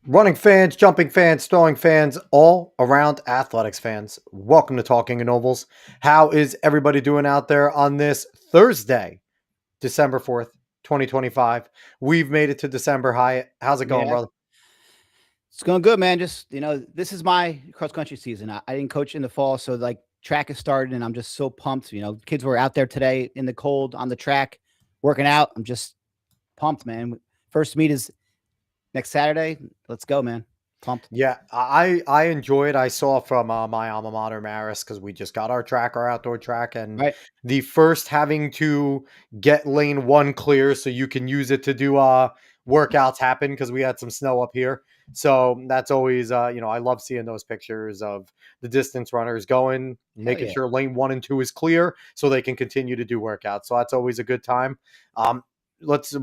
Running fans, jumping fans, throwing fans, all around athletics fans. Welcome to Talking in Ovals. How is everybody doing out there on this Thursday, December 4th, 2025? We've made it to December. Hyatt, how's it going, brother? It's going good, man. Just, this is my cross country season. I didn't coach in the fall, so track has started and I'm just so pumped. Kids were out there today in the cold on the track working out. I'm just pumped, man. First meet is next Saturday. Let's go, man. Pumped. Yeah, I enjoyed. I saw from my alma mater, Marist, because we just got our outdoor track, and Right. the first having to get lane 1 clear so you can use it to do workouts happen because we had some snow up here. So that's always, I love seeing those pictures of the distance runners going, making sure lane 1 and 2 is clear so they can continue to do workouts. So that's always a good time.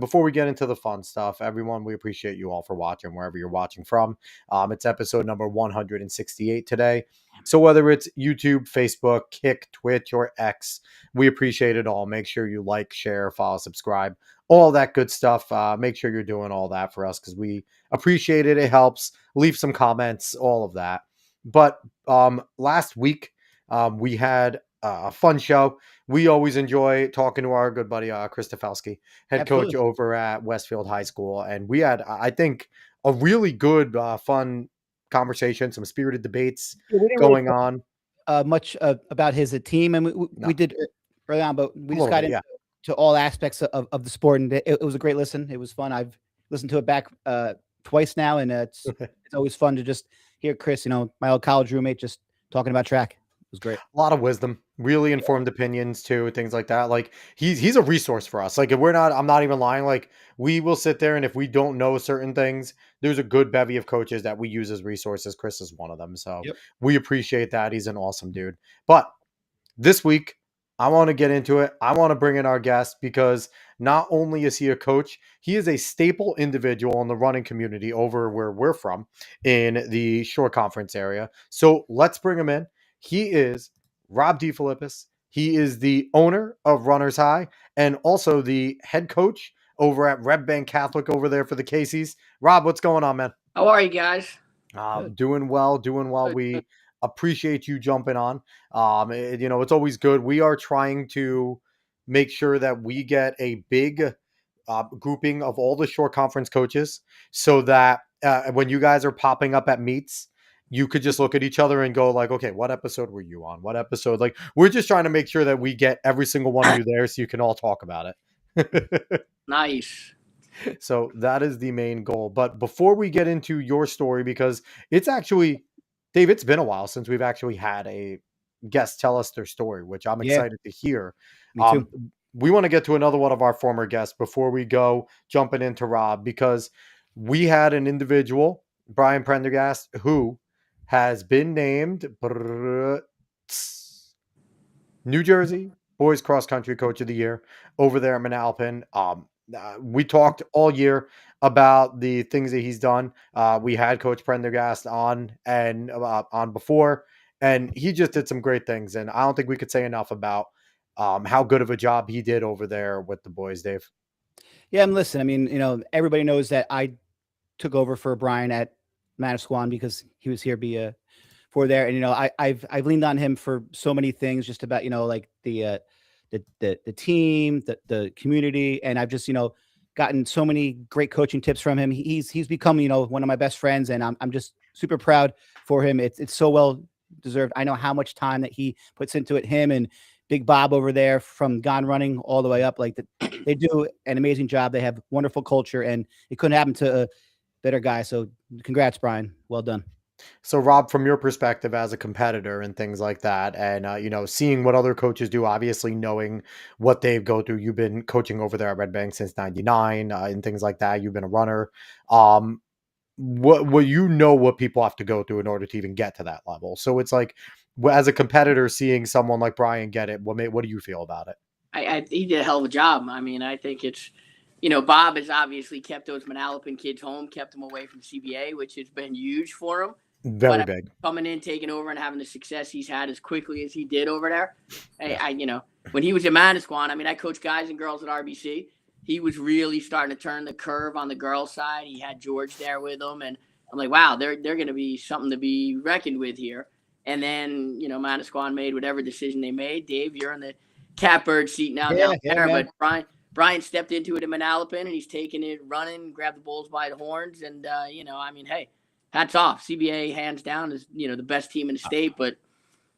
Before we get into the fun stuff, everyone, we appreciate you all for watching wherever you're watching from. It's episode number 168 today. So whether it's YouTube, Facebook, Kick, Twitch, or X, we appreciate it all. Make sure you like, share, follow, subscribe, all that good stuff. Make sure you're doing all that for us because we appreciate it. It helps. Leave some comments, all of that. But last week, we had a fun show. We always enjoy talking to our good buddy, Chris DeFilippis, head coach over at Westfield High School. And we had, I think, a really good, fun conversation, some spirited debates going on. Much about his team. And we did early on, but we just got into all aspects of the sport. And it was a great listen. It was fun. I've listened to it back twice now. And it's always fun to just hear Chris, my old college roommate, just talking about track. It was great. A lot of wisdom, really informed opinions too, things like that. Like he's a resource for us. Like if I'm not even lying. Like we will sit there and if we don't know certain things, there's a good bevy of coaches that we use as resources. Chris is one of them. So we appreciate that. He's an awesome dude. But this week, I want to get into it. I want to bring in our guest because not only is he a coach, he is a staple individual in the running community over where we're from in the Shore Conference area. So let's bring him in. He is Rob DeFilippis. He is the owner of Runners High and also the head coach over at Red Bank Catholic over there for the Casey's. Rob, what's going on, man? How are you guys? Doing well. We appreciate you jumping on. It's always good. We are trying to make sure that we get a big grouping of all the Shore Conference coaches so that when you guys are popping up at meets, you could just look at each other and go like, okay, what episode were you on? What episode? Like, we're just trying to make sure that we get every single one of you there so you can all talk about it. Nice. So that is the main goal. But before we get into your story, because it's actually, Dave, it's been a while since we've actually had a guest tell us their story, which I'm excited to hear. Me too. We want to get to another one of our former guests before we go jumping into Rob, because we had an individual, Brian Prendergast, who has been named New Jersey Boys Cross Country Coach of the Year over there at Manalapan. We talked all year about the things that he's done. We had Coach Prendergast on before, and he just did some great things. And I don't think we could say enough about how good of a job he did over there with the boys, Dave. Yeah, and listen, I mean, everybody knows that I took over for Brian at Manasquan because he was here for there, and I've leaned on him for so many things, just about like the team, the community, and I've just gotten so many great coaching tips from him. He's become one of my best friends, and I'm just super proud for him. It's so well deserved. I know how much time that he puts into it. Him and Big Bob over there, from Gone Running all the way up, like they do an amazing job. They have wonderful culture, and it couldn't happen to a better guy. So congrats, Brian. Well done. So, Rob, from your perspective as a competitor and things like that, and seeing what other coaches do, obviously knowing what they go through, you've been coaching over there at Red Bank since '99 and things like that. You've been a runner. What what people have to go through in order to even get to that level. So it's like, as a competitor, seeing someone like Brian get it, what do you feel about it? He did a hell of a job. I mean, I think it's, Bob has obviously kept those Manalapan kids home, kept them away from CBA, which has been huge for him. Very But big. coming in, taking over, and having the success he's had as quickly as he did over there. When he was at Manasquan, I mean, I coached guys and girls at RBC. He was really starting to turn the curve on the girls' side. He had George there with him, and I'm like, wow, they're going to be something to be reckoned with here. And then, Manasquan made whatever decision they made. Dave, you're in the catbird seat now down there, man. but Brian stepped into it in Manalapan, and he's taking it running, grabbed the bulls by the horns, and I mean, hey, hats off. CBA hands down is the best team in the state, but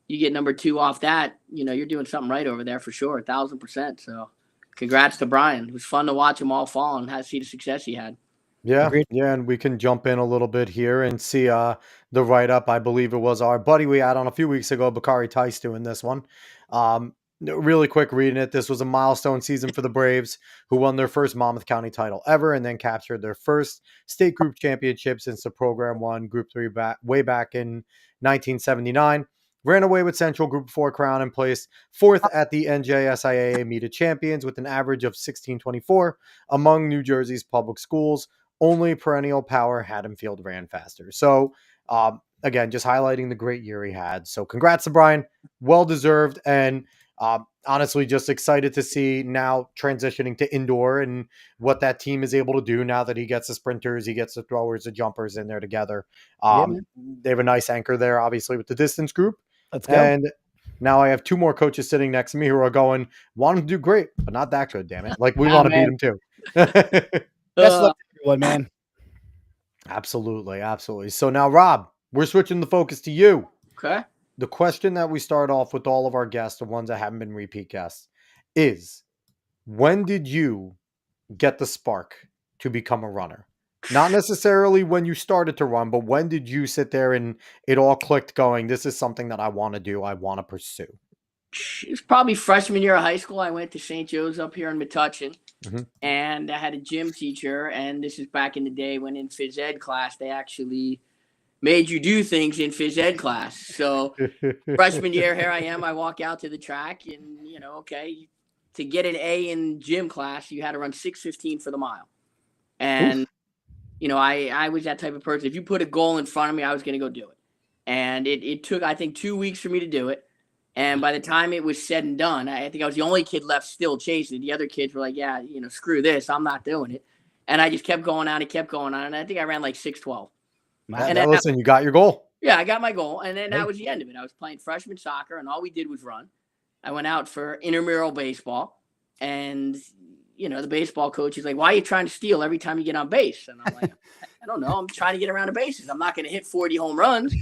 you get number 2 off that, you're doing something right over there for sure, 1,000%. So congrats to Brian. It was fun to watch him all fall and see the success he had. Yeah, Agreed. yeah, and we can jump in a little bit here and see the write up. I believe it was our buddy we had on a few weeks ago, Bakari Tice, doing this one. Really quick reading it. This was a milestone season for the Braves, who won their first Monmouth County title ever, and then captured their first state group championship since the program won Group 3 way back in 1979. Ran away with Central Group 4 crown and placed 4th at the NJSIAA Meet of Champions with an average of 1624 among New Jersey's public schools. Only perennial power Haddon Field ran faster. So, again, just highlighting the great year he had. So congrats to Brian. Well deserved. And honestly, just excited to see now transitioning to indoor and what that team is able to do now that he gets the sprinters, he gets the throwers, the jumpers in there together. They have a nice anchor there, obviously, with the distance group. Let's go. And now I have 2 more coaches sitting next to me who are going, want him to do great, but not that good, damn it. Like, we want to beat him too. Best luck to everyone, man. Absolutely, absolutely. So now, Rob, we're switching the focus to you. Okay. The question that we start off with all of our guests, the ones that haven't been repeat guests, is when did you get the spark to become a runner? Not necessarily when you started to run, but when did you sit there and it all clicked going, this is something that I want to do, I want to pursue? It was probably freshman year of high school. I went to St. Joe's up here in Metuchen, and I had a gym teacher, and this is back in the day when in phys ed class, they actually made you do things in phys ed class. So freshman year, here I am. I walk out to the track, and, okay, to get an A in gym class, you had to run 6:15 for the mile. And, I was that type of person. If you put a goal in front of me, I was going to go do it. And it took, I think, 2 weeks for me to do it. And by the time it was said and done, I think I was the only kid left still chasing it. The other kids were like, yeah, screw this. I'm not doing it. And I just kept going on and kept going on. And I think I ran like 6:12. And listen, you got your goal. Yeah, I got my goal. And then that was the end of it. I was playing freshman soccer, and all we did was run. I went out for intramural baseball. And, the baseball coach is like, why are you trying to steal every time you get on base? And I'm like, I don't know. I'm trying to get around the bases. I'm not going to hit 40 home runs.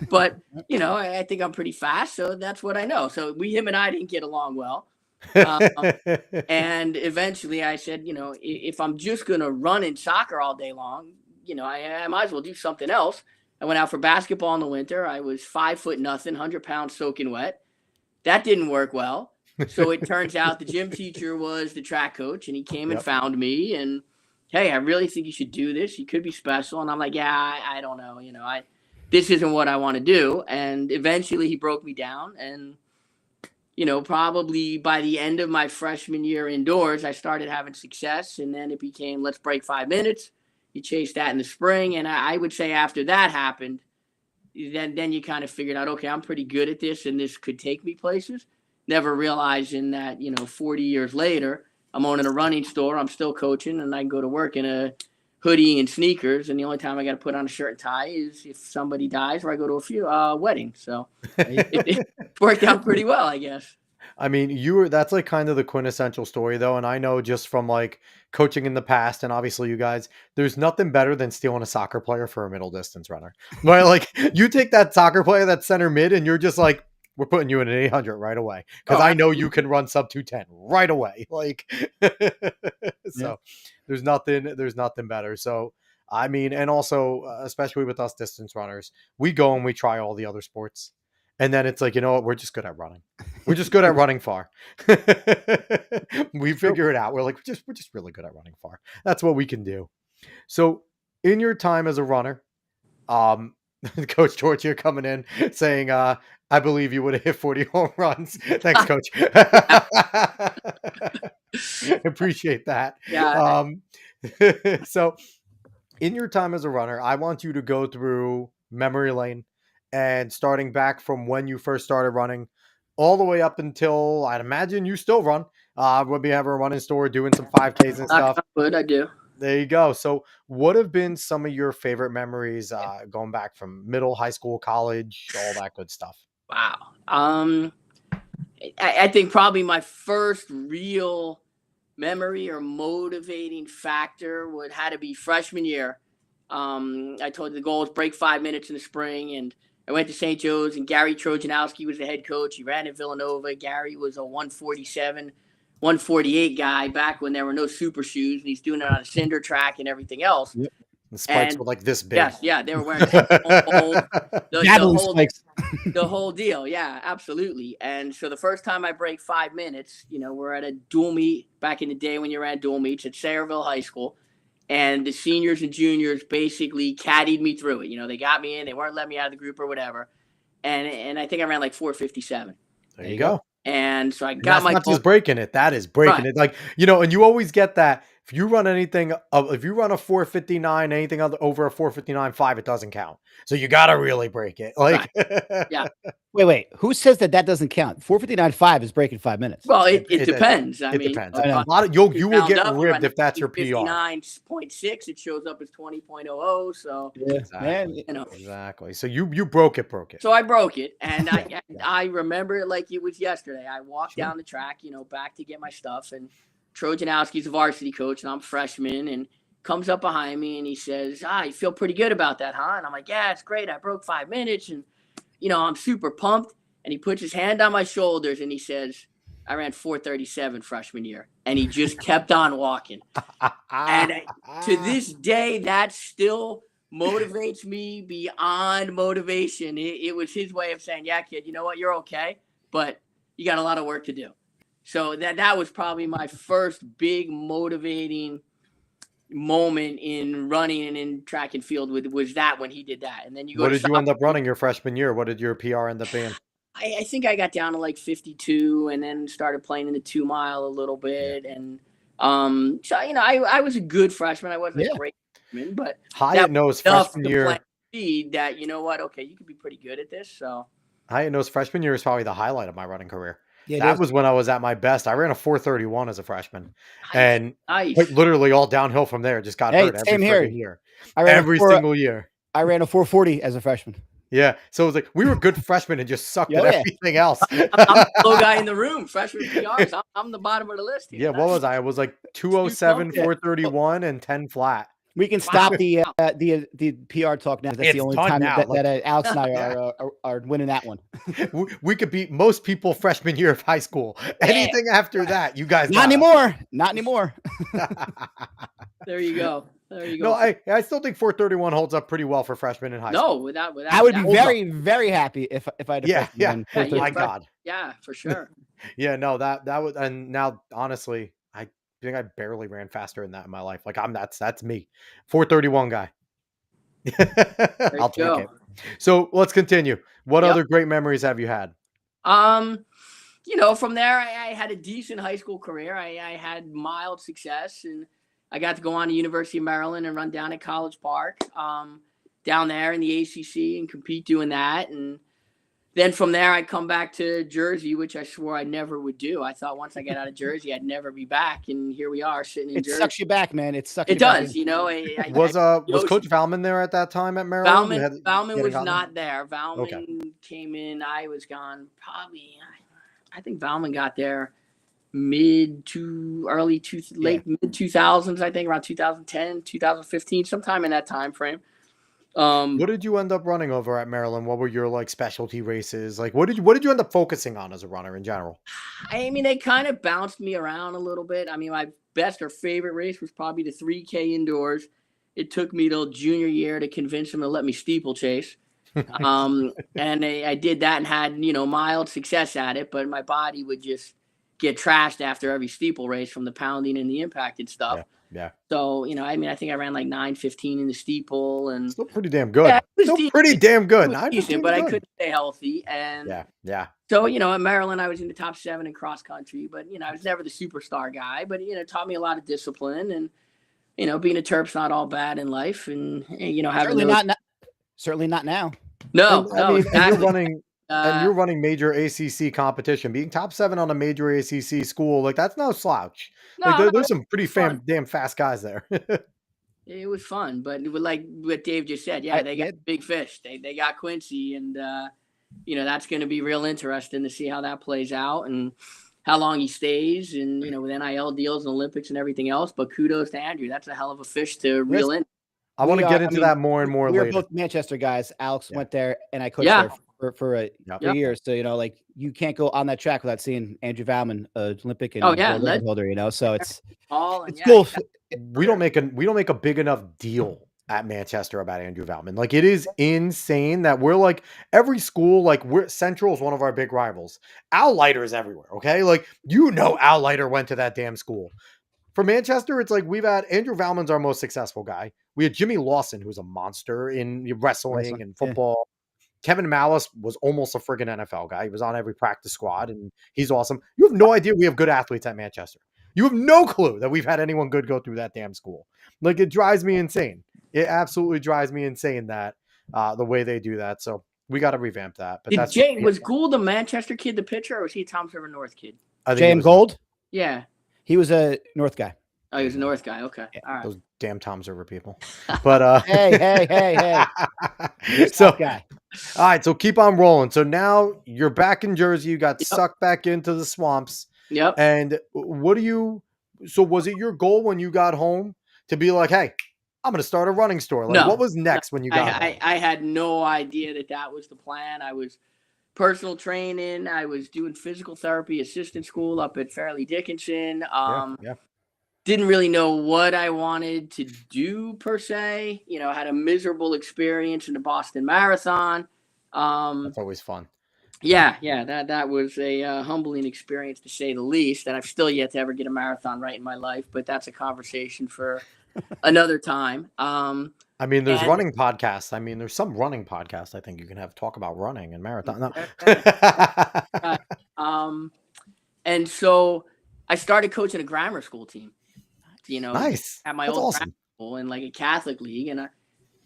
But, I think I'm pretty fast. So that's what I know. So him and I didn't get along well. And eventually I said, if I'm just going to run in soccer all day long, I might as well do something else. I went out for basketball in the winter. I was 5'0", 100 pounds soaking wet. That didn't work well. So it turns out the gym teacher was the track coach, and he came and found me, and, hey, I really think you should do this. You could be special. And I'm like, yeah, I don't know. This isn't what I want to do. And eventually he broke me down, and, probably by the end of my freshman year indoors, I started having success, and then it became, let's break 5 minutes. You chase that in the spring. And I would say after that happened, then you kind of figured out, okay, I'm pretty good at this, and this could take me places. Never realizing that, 40 years later, I'm owning a running store. I'm still coaching, and I can go to work in a hoodie and sneakers. And the only time I got to put on a shirt and tie is if somebody dies or I go to a few wedding. So it worked out pretty well, I guess. I mean, that's like kind of the quintessential story though. And I know just from like coaching in the past, and obviously you guys, there's nothing better than stealing a soccer player for a middle distance runner. Right? Like you take that soccer player that's center mid and you're just like, we're putting you in an 800 right away. Cause I know you can run sub 210 right away. Like, so there's nothing better. So, I mean, and also, especially with us distance runners, we go and we try all the other sports. And then it's like, you know what? We're just good at running. We're just good at running far. We figure it out. We're like, we're just really good at running far. That's what we can do. So in your time as a runner, Coach George here coming in saying, I believe you would have hit 40 home runs. Thanks, Coach. Appreciate that. Yeah. So in your time as a runner, I want you to go through memory lane and starting back from when you first started running all the way up until I'd imagine you still run. When we have a running store doing some 5Ks and stuff. Good, I do. There you go. So what have been some of your favorite memories going back from middle, high school, college, all that good stuff? Wow. I think probably my first real memory or motivating factor had to be freshman year. I told you the goal was break 5 minutes in the spring, and I went to St. Joe's, and Gary Trojanowski was the head coach. He ran at Villanova. Gary was a 147, 148 guy back when there were no super shoes, and he's doing it on a cinder track and everything else. Yep. The spikes were like this big. Yes, yeah, they were wearing the whole deal. Yeah, absolutely. And so the first time I break 5 minutes, we're at a dual meet back in the day when you ran dual meets at Sayreville High School. And the seniors and juniors basically caddied me through it. They got me in. They weren't letting me out of the group or whatever. And I think I ran like 4:57. There you go. And so I got my. That's not just breaking it. That is breaking it. Like, and you always get that. If you run anything, if you run a 4:59, anything over a 4:59.5, it doesn't count. So you got to really break it. Like, yeah. Wait. Who says that doesn't count? 4:59.5 is breaking 5 minutes. Well, it depends. It depends. A lot of you will get ribbed if that's your PR. 59.6, it shows up as 20.00. So exactly. Exactly. So you broke it. So I broke it, and I remember it like it was yesterday. I walked down the track, back to get my stuff, and Trojanowski's a varsity coach, and I'm a freshman, and comes up behind me and he says, you feel pretty good about that, huh? And I'm like, yeah, it's great. I broke 5 minutes, and I'm super pumped. And he puts his hand on my shoulders and he says, I ran 4:37 freshman year. And he just kept on walking. And to this day, that still motivates me beyond motivation. It was his way of saying, yeah, kid, you know what? You're okay, but you got a lot of work to do. So that was probably my first big motivating moment in running and in track and field was that when he did that. And then what did you end up running your freshman year? What did your PR end up being? I think I got down to like 52 and then started playing in the 2 mile a little bit. Yeah. And so I was a good freshman. I wasn't a great freshman, but Hyatt knows freshman year speed that okay, you could be pretty good at this. So Hyatt knows freshman year is probably the highlight of my running career. Yeah, that was when I was at my best. I ran a 4:31 as a freshman, and literally all downhill from there. Just got hurt every year. Every single year. I ran a 4:40 as a freshman. Yeah, so it was like we were good freshmen and just sucked at everything else. I'm the low guy in the room. Freshman PRs. I'm the bottom of the list here. Yeah, what was I? I was like 207, 4:31, and 10 flat. We can stop the PR talk now. That's the only time that Alex and I are winning that one. We could beat most people freshman year of high school. Anything after that, you guys not anymore. There you go. No, I still think 4:31 holds up pretty well for freshmen in high school. No, without I would be very, very happy if I had a my God. Yeah, for sure. Yeah, no, that was, and now honestly, I think I barely ran faster than that in my life. Like that's me. 4:31 guy. I'll take it. So let's continue. What other great memories have you had? From there I had a decent high school career. I had mild success, and I got to go on to University of Maryland and run down at College Park, down there in the ACC and compete doing that. And then from there, I'd come back to Jersey, which I swore I never would do. I thought once I get out of Jersey, I'd never be back. And here we are sitting in It Jersey. sucks you back, man. It sucks It you back does, in. Was Coach Valman there at that time at Maryland? Valman was gotten not there. Valman came in. I was gone probably. I think Valman got there late mid 2000s. I think around 2010, 2015, sometime in that time frame. What did you end up running over at Maryland? What were your like specialty races? Like what did you end up focusing on as a runner in general? I mean, they kind of bounced me around a little bit. I mean, my best or favorite race was probably the 3K indoors. It took me till junior year to convince them to let me steeplechase. And I did that and had, mild success at it, but my body would just get trashed after every steeple race from the pounding and the impacted stuff. Yeah. So, I mean, I think I ran like 9:15 in the steeple, and still pretty damn good. Yeah, Still pretty damn good. Decent, but I couldn't stay healthy. And yeah. So, at Maryland, I was in the top 7 in cross country, but, I was never the superstar guy, but, it taught me a lot of discipline, and, being a Terp's not all bad in life, and, having certainly not now. No, I mean, exactly. and you're running major ACC competition, being top 7 on a major ACC school, like that's no slouch. There's some pretty damn fast guys there. It was fun, but like what Dave just said, they got big fish. They got Quincy, and that's going to be real interesting to see how that plays out and how long he stays, and with NIL deals and Olympics and everything else. But kudos to Andrew. That's a hell of a fish to reel in. I want to get into that more and more later. We're both Manchester guys. Alex went there, and I coached there for 3 years. So, like you can't go on that track without seeing Andrew Valman, Olympic and record holder, so it's cool. We don't make a big enough deal at Manchester about Andrew Valman. Like it is insane that we're like every school, like Central is one of our big rivals. Al Leiter is everywhere. Okay. Like, Al Leiter went to that damn school. For Manchester, it's like we've had Andrew Valman's our most successful guy. We had Jimmy Lawson, who's a monster in wrestling and football. Kevin Malice was almost a friggin' NFL guy. He was on every practice squad, and he's awesome. You have no idea we have good athletes at Manchester. You have no clue that we've had anyone good go through that damn school. Like, it drives me insane. It absolutely drives me insane that the way they do that. So we got to revamp that. But was Gould a Manchester kid, the pitcher, or was he a Toms River North kid? James Gould? Yeah. He was a North guy. Oh, he was a North guy. Okay. Yeah. All right. Those damn Toms River people. But hey. So, all right. So keep on rolling. So now you're back in Jersey. You got sucked back into the swamps. Yep. And so was it your goal when you got home to be like, hey, I'm going to start a running store? Like, what was next when you got home? I had no idea that was the plan. I was personal training. I was doing physical therapy assistant school up at Fairleigh Dickinson. Didn't really know what I wanted to do per se. Had a miserable experience in the Boston Marathon. That's always fun. Yeah. That was a humbling experience to say the least. And I've still yet to ever get a marathon right in my life, but that's a conversation for another time. I mean, there's running podcasts. I mean, there's some running podcasts I think you can have talk about running and marathon. No. And so I started coaching a grammar school team, nice. At my old grammar school in like a Catholic league. And I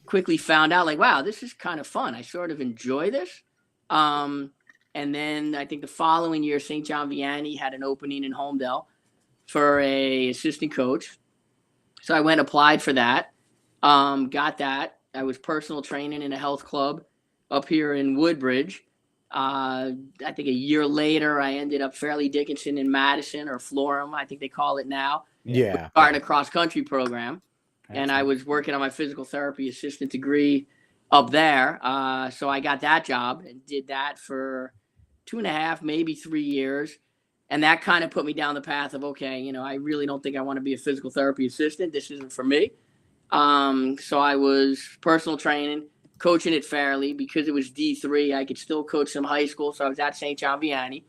quickly found out like, wow, this is kind of fun. I sort of enjoy this. And then I think the following year, St. John Vianney had an opening in Homedale for a assistant coach. So I went, applied for that. Got that. I was personal training in a health club up here in Woodbridge. I think a year later, I ended up Fairleigh Dickinson in Madison, or Florham, I think they call it now. Yeah. Starting a cross country program. And I was working on my physical therapy assistant degree up there. So I got that job and did that for 2.5, maybe 3 years. And that kind of put me down the path of, okay, I really don't think I want to be a physical therapy assistant. This isn't for me. So I was personal training, coaching at Fairleigh. Because it was D3, I could still coach some high school. So I was at St. John Vianney.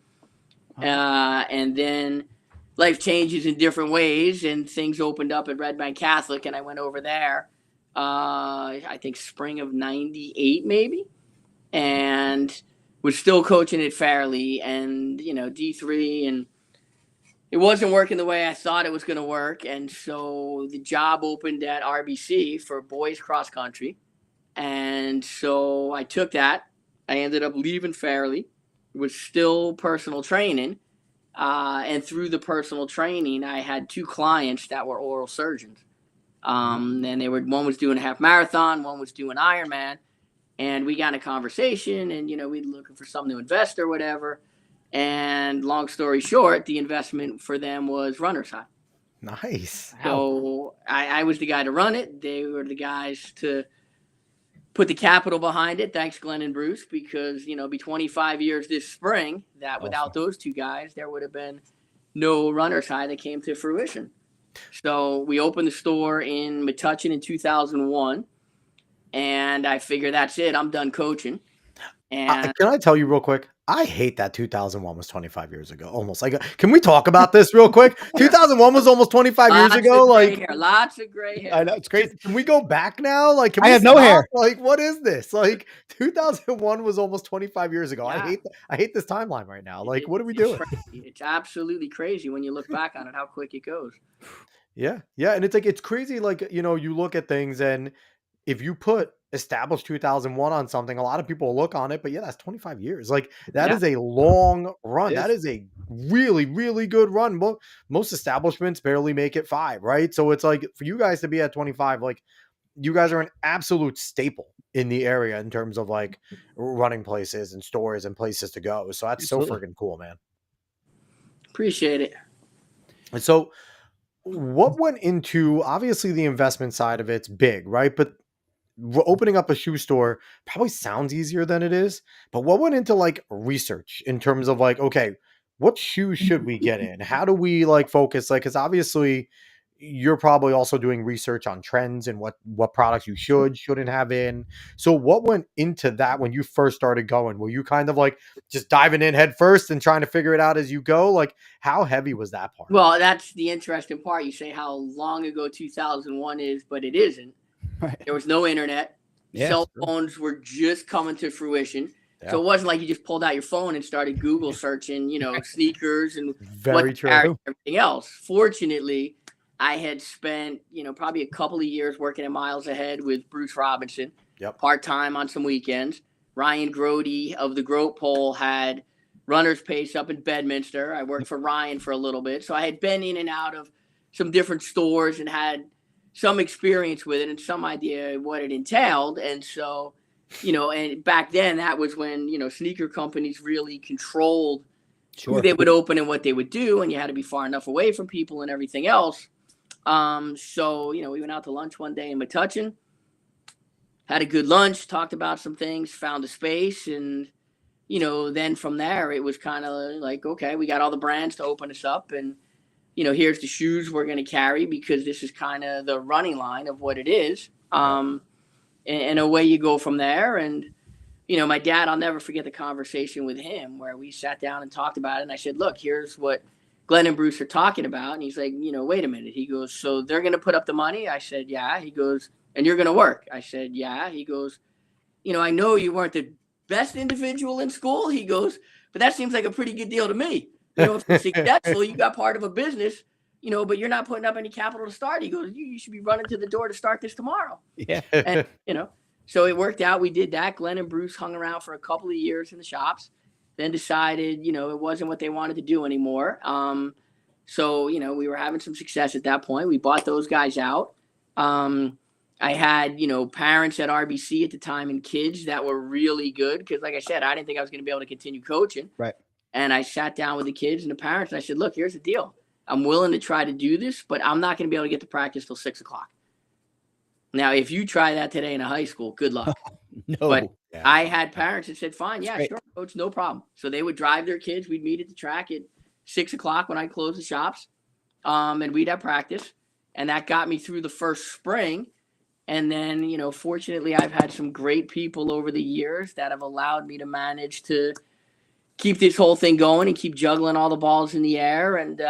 And then life changes in different ways, and things opened up at Red Bank Catholic, and I went over there, I think spring of 98 maybe, and was still coaching at Fairleigh and, D3, and it wasn't working the way I thought it was going to work. And so the job opened at RBC for boys cross country. And so I took that I ended up leaving Fairleigh, was still personal training. And through the personal training, I had 2 clients that were oral surgeons. And one was doing a half marathon, one was doing Ironman. And we got in a conversation and, we were looking for something to invest or whatever. And long story short, the investment for them was Runner's High. Nice. So I was the guy to run it. They were the guys to put the capital behind it. Thanks, Glenn and Bruce, because, be 25 years this spring that without those 2 guys, there would have been no Runner's High that came to fruition. So we opened the store in Metuchen in 2001. And I figure that's it. I'm done coaching. And can I tell you real quick? I hate that 2001 was 25 years ago. Almost. Like, can we talk about this real quick? 2001 was almost 25 years ago. Lots of gray hair. I know, it's crazy. Can we go back now? Like, can I we have no hair. Like, what is this? Like, 2001 was almost 25 years ago. Yeah. I hate this timeline right now. Like, what are we doing? It's absolutely crazy when you look back on it, how quick it goes. Yeah. Yeah. And it's crazy. Like, you look at things, and if you put established 2001 on something, a lot of people will look on it, but that's 25 years. Like, that is a long run. That is a really, really good run. Most establishments barely make it 5, right? So it's like, for you guys to be at 25, like, you guys are an absolute staple in the area in terms of like running places and stores and places to go. So that's so freaking cool, man. Appreciate it. And so what went into, obviously the investment side of it's big, right? But opening up a shoe store probably sounds easier than it is. But what went into like research in terms of like, okay, what shoes should we get in? How do we like focus? Like, because obviously you're probably also doing research on trends and what products you shouldn't have in. So what went into that when you first started going? Were you kind of like just diving in head first and trying to figure it out as you go? Like, how heavy was that part? Well, that's the interesting part. You say how long ago 2001 is, but it isn't. Right. There was no internet. Cell phones were just coming to fruition. Yeah. So it wasn't like you just pulled out your phone and started Google searching, sneakers and everything else. Fortunately, I had spent, probably a couple of years working at Miles Ahead with Bruce Robinson, part-time on some weekends. Ryan Grody of the Grote Pole had Runner's Pace up in Bedminster. I worked for Ryan for a little bit. So I had been in and out of some different stores and had some experience with it and some idea what it entailed. And so, and back then that was when, sneaker companies really controlled who they would open and what they would do. And you had to be far enough away from people and everything else. So, we went out to lunch one day in Metuchen, had a good lunch, talked about some things, found a space. And, then from there, it was kind of like, okay, we got all the brands to open us up, and, here's the shoes we're going to carry because this is kind of the running line of what it is. And away you go from there. And, my dad, I'll never forget the conversation with him where we sat down and talked about it. And I said, look, here's what Glenn and Bruce are talking about. And he's like, wait a minute. He goes, so they're going to put up the money? I said, yeah. He goes, and you're going to work? I said, yeah. He goes, I know you weren't the best individual in school. He goes, but that seems like a pretty good deal to me. If you're successful, you got part of a business, but you're not putting up any capital to start. He goes, you should be running to the door to start this tomorrow. Yeah. And, so it worked out. We did that. Glenn and Bruce hung around for a couple of years in the shops, then decided, it wasn't what they wanted to do anymore. So, we were having some success at that point. We bought those guys out. I had, parents at RBC at the time and kids that were really good because, like I said, I didn't think I was going to be able to continue coaching. Right. And I sat down with the kids and the parents and I said, look, here's the deal. I'm willing to try to do this, but I'm not going to be able to get to practice till 6 o'clock. Now, if you try that today in a high school, good luck. No. But I had parents that said, fine, yeah, sure, coach, no problem. So they would drive their kids. We'd meet at the track at 6 o'clock when I closed the shops. And we'd have practice. And that got me through the first spring. And then, fortunately, I've had some great people over the years that have allowed me to manage to keep this whole thing going and keep juggling all the balls in the air and,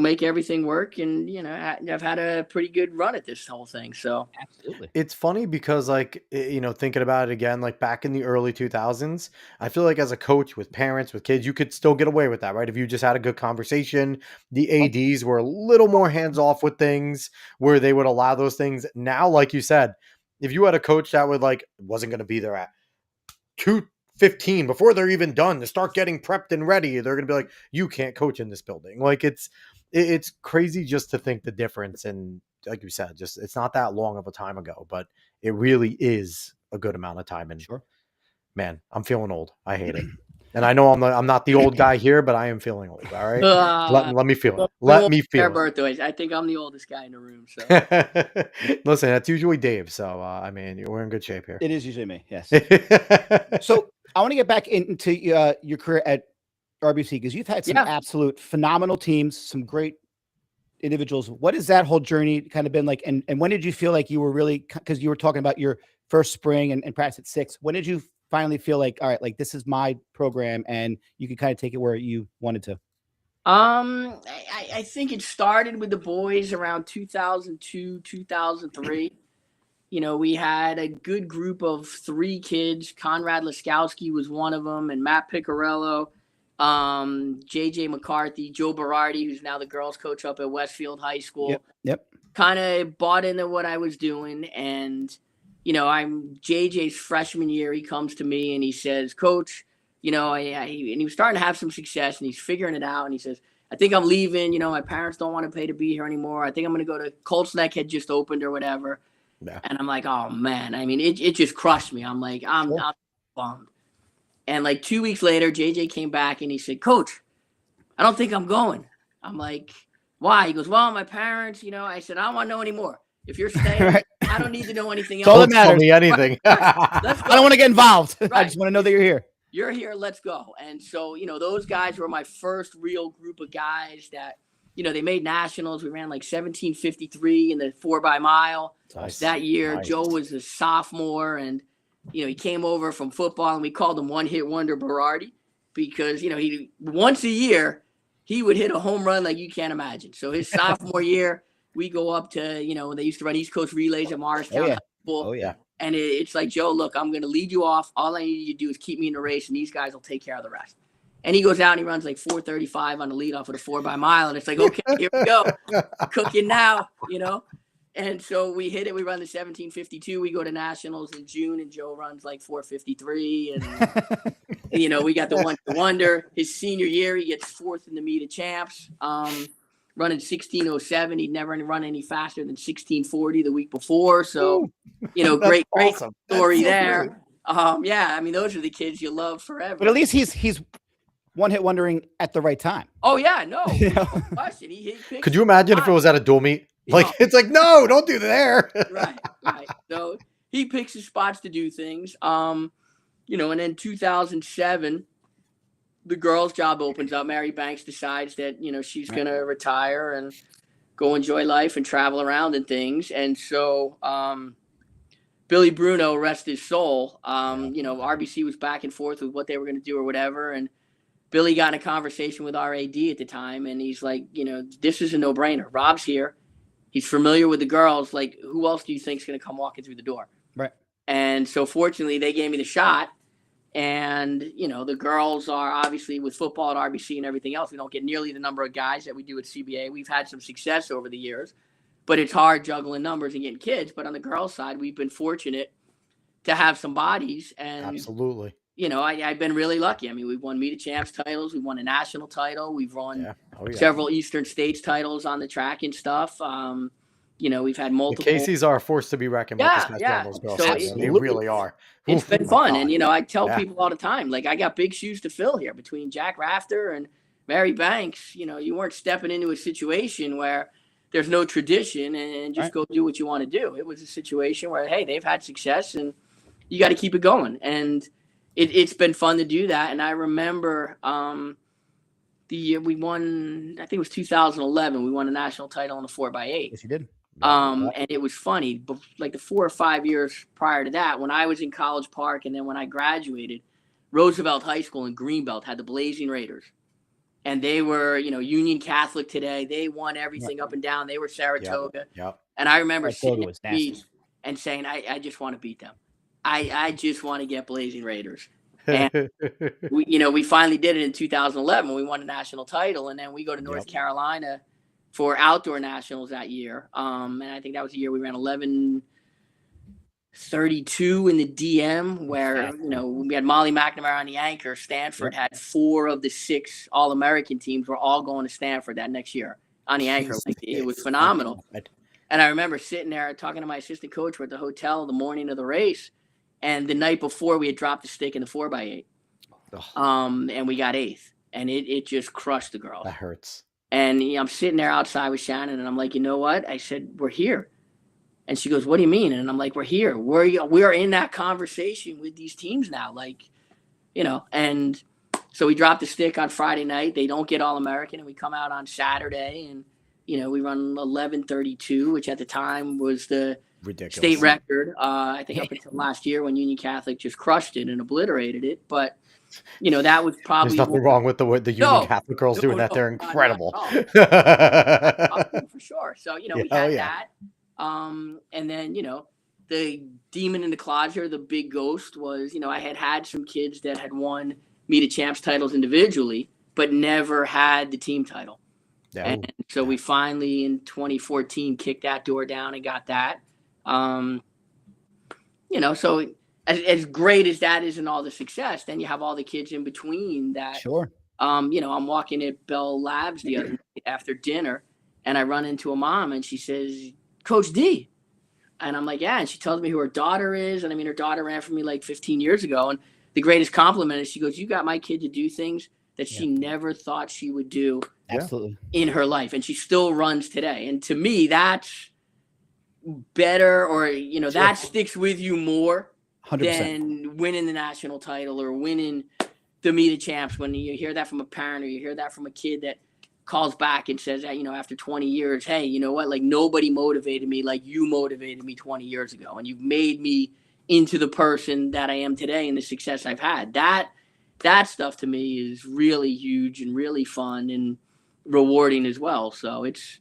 make everything work. And, I've had a pretty good run at this whole thing. So absolutely. It's funny because like, thinking about it again, like back in the early 2000s, I feel like as a coach with parents, with kids, you could still get away with that, right? If you just had a good conversation, the ADs were a little more hands off with things where they would allow those things. Now, like you said, if you had a coach that would like, wasn't going to be there at 2:15 before they're even done to start getting prepped and ready. They're going to be like, you can't coach in this building. Like it's crazy just to think the difference. And like you said, just, it's not that long of a time ago, but it really is a good amount of time. And Sure. man, I'm feeling old. I hate it. And I know I'm not the old guy here, but I am feeling old. All right. Let me feel it. Let me feel it. Birthdays. I think I'm the oldest guy in the room. So listen, that's usually Dave. So I mean, we're in good shape here. It is usually me. Yes. So I want to get back into your career at RBC, because you've had some absolute phenomenal teams, some great individuals. What has that whole journey kind of been like? And when did you feel like you were really, because you were talking about your first spring and practice at 6, when did you finally feel like, all right, like this is my program and you could kind of take it where you wanted to? I think it started with the boys around 2002, 2003. You know, we had a good group of 3 kids. Conrad Laskowski was one of them, and Matt Piccarello, JJ McCarthy, Joe Berardi, who's now the girls coach up at Westfield High School. Yep. Kind of bought into what I was doing. And, you know, I'm JJ's freshman year. He comes to me and he says, Coach, you know, and he was starting to have some success and he's figuring it out. And he says, I think I'm leaving. You know, my parents don't want to pay to be here anymore. I think I'm going to go to Colts Neck had just opened or whatever. Yeah. And I'm like, oh man, I mean, it just crushed me. I'm like, I'm bummed. And like 2 weeks later, JJ came back and he said, Coach, I don't think I'm going. I'm like, why? He goes, well, my parents, you know, I said, I don't want to know anymore. If you're staying, right. I don't need to know anything else. All that matters. Tell me anything. Right. I don't want to get involved. Right. I just want to know that you're here. You're here. Let's go. And so, you know, those guys were my first real group of guys that, you know, they made nationals. We ran like 17:53 in the 4x mile that year. Nice. Joe was a sophomore and, you know, he came over from football and we called him One Hit Wonder Berardi because, you know, he once a year he would hit a home run like you can't imagine. So his sophomore year, we go up to, you know, they used to run East Coast relays at Morristown High School. Oh, yeah. And it's like, Joe, look, I'm going to lead you off. All I need you to do is keep me in the race, and these guys will take care of the rest. And he goes out and he runs like 4:35 on the lead off of the 4x mile. And it's like, okay, here we go. Cooking now, you know. And so we hit it. We run the 17:52. We go to nationals in June, and Joe runs like 4:53. And, you know, we got the one wonder. His senior year, he gets 4th in the meet of champs. Running 16:07. He'd never run any faster than 16:40 the week before. So, you know, great awesome. Story there. Yeah, I mean, those are the kids you love forever. But at least he's one hit wondering at the right time. Oh yeah, no, no question. He could you imagine if it was at a dual meet? Like it's like, no, don't do there. Right. So he picks his spots to do things. You know, and then 2007. The girls' job opens up. Mary Banks decides that, you know, she's going to retire and go enjoy life and travel around and things. And so Billy Bruno, rest his soul, you know, RBC was back and forth with what they were going to do or whatever. And Billy got in a conversation with our AD at the time. And he's like, you know, this is a no-brainer. Rob's here. He's familiar with the girls. Like, who else do you think is going to come walking through the door? Right. And so fortunately, they gave me the shot. And, you know, the girls are obviously with football at RBC and everything else. We don't get nearly the number of guys that we do at CBA. We've had some success over the years, but it's hard juggling numbers and getting kids. But on the girls' side, we've been fortunate to have some bodies. And absolutely, you know, I've been really lucky. I mean, we've won Meet of Champs titles. We won a national title. We've won several Eastern States titles on the track and stuff. You know, we've had multiple. The Caseys are a force to be reckoned with. Those girls. So they really are. It's been fun. And, you know, I tell people all the time, like, I got big shoes to fill here between Jack Rafter and Mary Banks. You know, you weren't stepping into a situation where there's no tradition and just go do what you want to do. It was a situation where, hey, they've had success and you got to keep it going. And it's been fun to do that. And I remember the year we won, I think it was 2011, we won a national title in the 4x8. Yes, you did. And it was funny, but like the 4 or 5 years prior to that, when I was in College Park and then when I graduated, Roosevelt High School in Greenbelt had the Blazing Raiders. And they were, you know, Union Catholic today. They won everything up and down. They were Saratoga. Yep. And I remember sitting at the beach and saying, I just want to beat them. I just want to get Blazing Raiders. And we finally did it in 2011. We won a national title, and then we go to North Carolina for outdoor nationals that year. And I think that was the year we ran 11:17 32 in the DM, where we had Molly McNamara on the anchor. Stanford had 4 of the 6 All-American teams were all going to Stanford that next year on the anchor. Like, it was phenomenal. And I remember sitting there talking to my assistant coach. We're at the hotel the morning of the race, and the night before we had dropped the stick in the 4x8, and we got 8th, and it just crushed the girls. That hurts. And I'm sitting there outside with Shannon, and I'm like, you know what? I said, we're here. And she goes, what do you mean? And I'm like, we're here. We're in that conversation with these teams now. Like, and so we dropped the stick on Friday night. They don't get All-American, and we come out on Saturday, and, we run 11:32, which at the time was the ridiculous state record. I think up until last year when Union Catholic just crushed it and obliterated it. But, that was probably. There's nothing wrong with the Union Catholic girls doing that. They're incredible. For sure. So, we had that. And then, the demon in the closet, the big ghost was, I had some kids that had won Meet of Champs titles individually, but never had the team title. Yeah. And so we finally in 2014 kicked that door down and got that. So as great as that is and all the success, then you have all the kids in between that. Sure. I'm walking at Bell Labs the other night after dinner, and I run into a mom, and she says, Coach D. And I'm like, yeah. And she tells me who her daughter is. And I mean, her daughter ran for me like 15 years ago. And the greatest compliment is she goes, you got my kid to do things that she never thought she would do. Absolutely. In her life. And she still runs today. And to me, that's better, or, that sticks with you more 100%. than winning the national title or winning the Meet of Champs. When you hear that from a parent, or you hear that from a kid that calls back and says that, after 20 years, hey, you know what, like, nobody motivated me like you motivated me 20 years ago. And you've made me into the person that I am today and the success I've had. That stuff to me is really huge and really fun and rewarding as well. So it's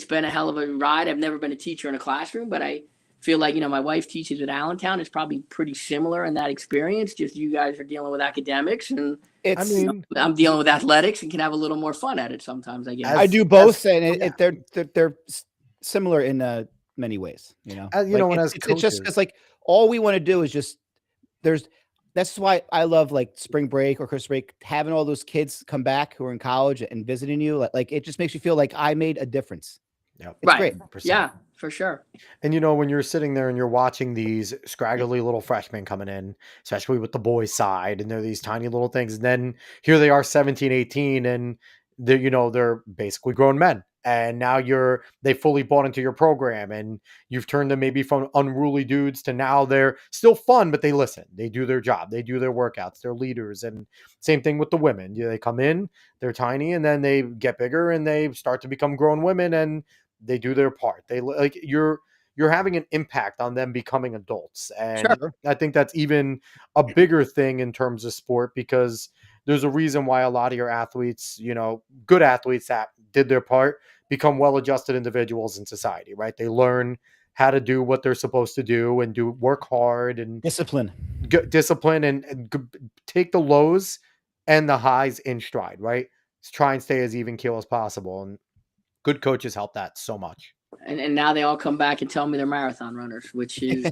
been a hell of a ride. I've never been a teacher in a classroom, but I feel like, my wife teaches at Allentown. It's probably pretty similar in that experience. Just you guys are dealing with academics, and I'm dealing with athletics and can have a little more fun at it sometimes, I guess. I do both, and they're similar in many ways. It's just because, like, all we want to do is just that's why I love, like, spring break or Christmas break, having all those kids come back who are in college and visiting you. Like it just makes you feel like I made a difference. Yeah, it's great. Yeah, for sure. And when you're sitting there and you're watching these scraggly little freshmen coming in, especially with the boys' side, and they're these tiny little things, and then here they are 17, 18, and they're basically grown men. And now they fully bought into your program, and you've turned them maybe from unruly dudes to now they're still fun, but they listen, they do their job, they do their workouts, they're leaders. And same thing with the women. They come in, they're tiny, and then they get bigger and they start to become grown women, and they do their part. They you're having an impact on them becoming adults. And sure. I think that's even a bigger thing in terms of sport, because there's a reason why a lot of your athletes, good athletes that did their part, become well-adjusted individuals in society, right? They learn how to do what they're supposed to do and work hard and discipline and take the lows and the highs in stride, right? Try and stay as even keel as possible. And good coaches help that so much. And now they all come back and tell me they're marathon runners, which is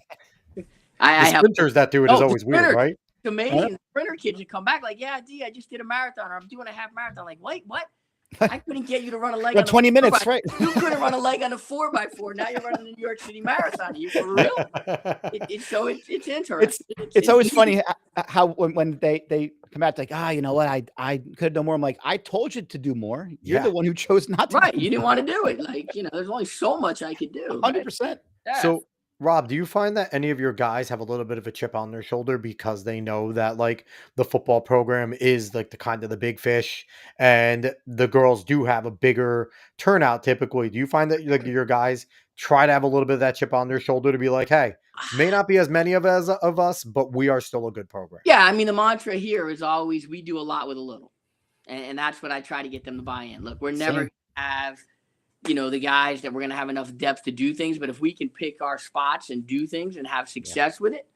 I have sprinters that do it is always weird, right? It's amazing. Huh? The sprinter kids that come back like, yeah, D, I just did a marathon, or I'm doing a half marathon. Like, wait, what? I couldn't get you to run a leg on 20 minutes, right? You couldn't run a leg on a 4x4. Now you're running the New York City Marathon. Are you for real? It's interesting. It's always funny how when they come out like, you know what, I could have done more. I'm like, I told you to do more. You're the one who chose not to. Right, you didn't want to do it. Like, there's only so much I could do. 100%. Right? Yeah. So, Rob, do you find that any of your guys have a little bit of a chip on their shoulder because they know that, like, the football program is like the kind of the big fish, and the girls do have a bigger turnout typically? Do you find that, like, your guys try to have a little bit of that chip on their shoulder to be like, hey, may not be as many of us, but we are still a good program? Yeah, I mean, the mantra here is always we do a lot with a little, and that's what I try to get them to buy in. Look, we're never going to have the guys that we're going to have enough depth to do things. But if we can pick our spots and do things and have success with it,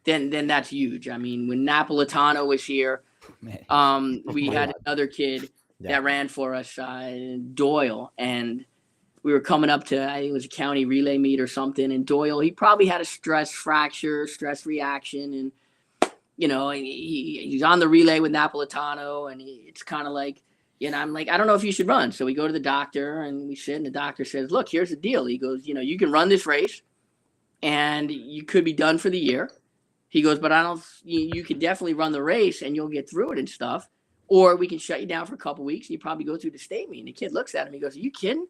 then that's huge. I mean, when Napolitano was here, we had another kid that ran for us, Doyle. And we were coming up to, I think it was a county relay meet or something. And Doyle, he probably had a stress fracture, stress reaction. And, he's on the relay with Napolitano. And it's kind of like, I'm like, I don't know if you should run. So we go to the doctor and we sit, and the doctor says, look, here's the deal. He goes, you can run this race and you could be done for the year. He goes, but you can definitely run the race and you'll get through it and stuff. Or we can shut you down for a couple of weeks and you probably go through the state meet. And the kid looks at him. He goes, are you kidding?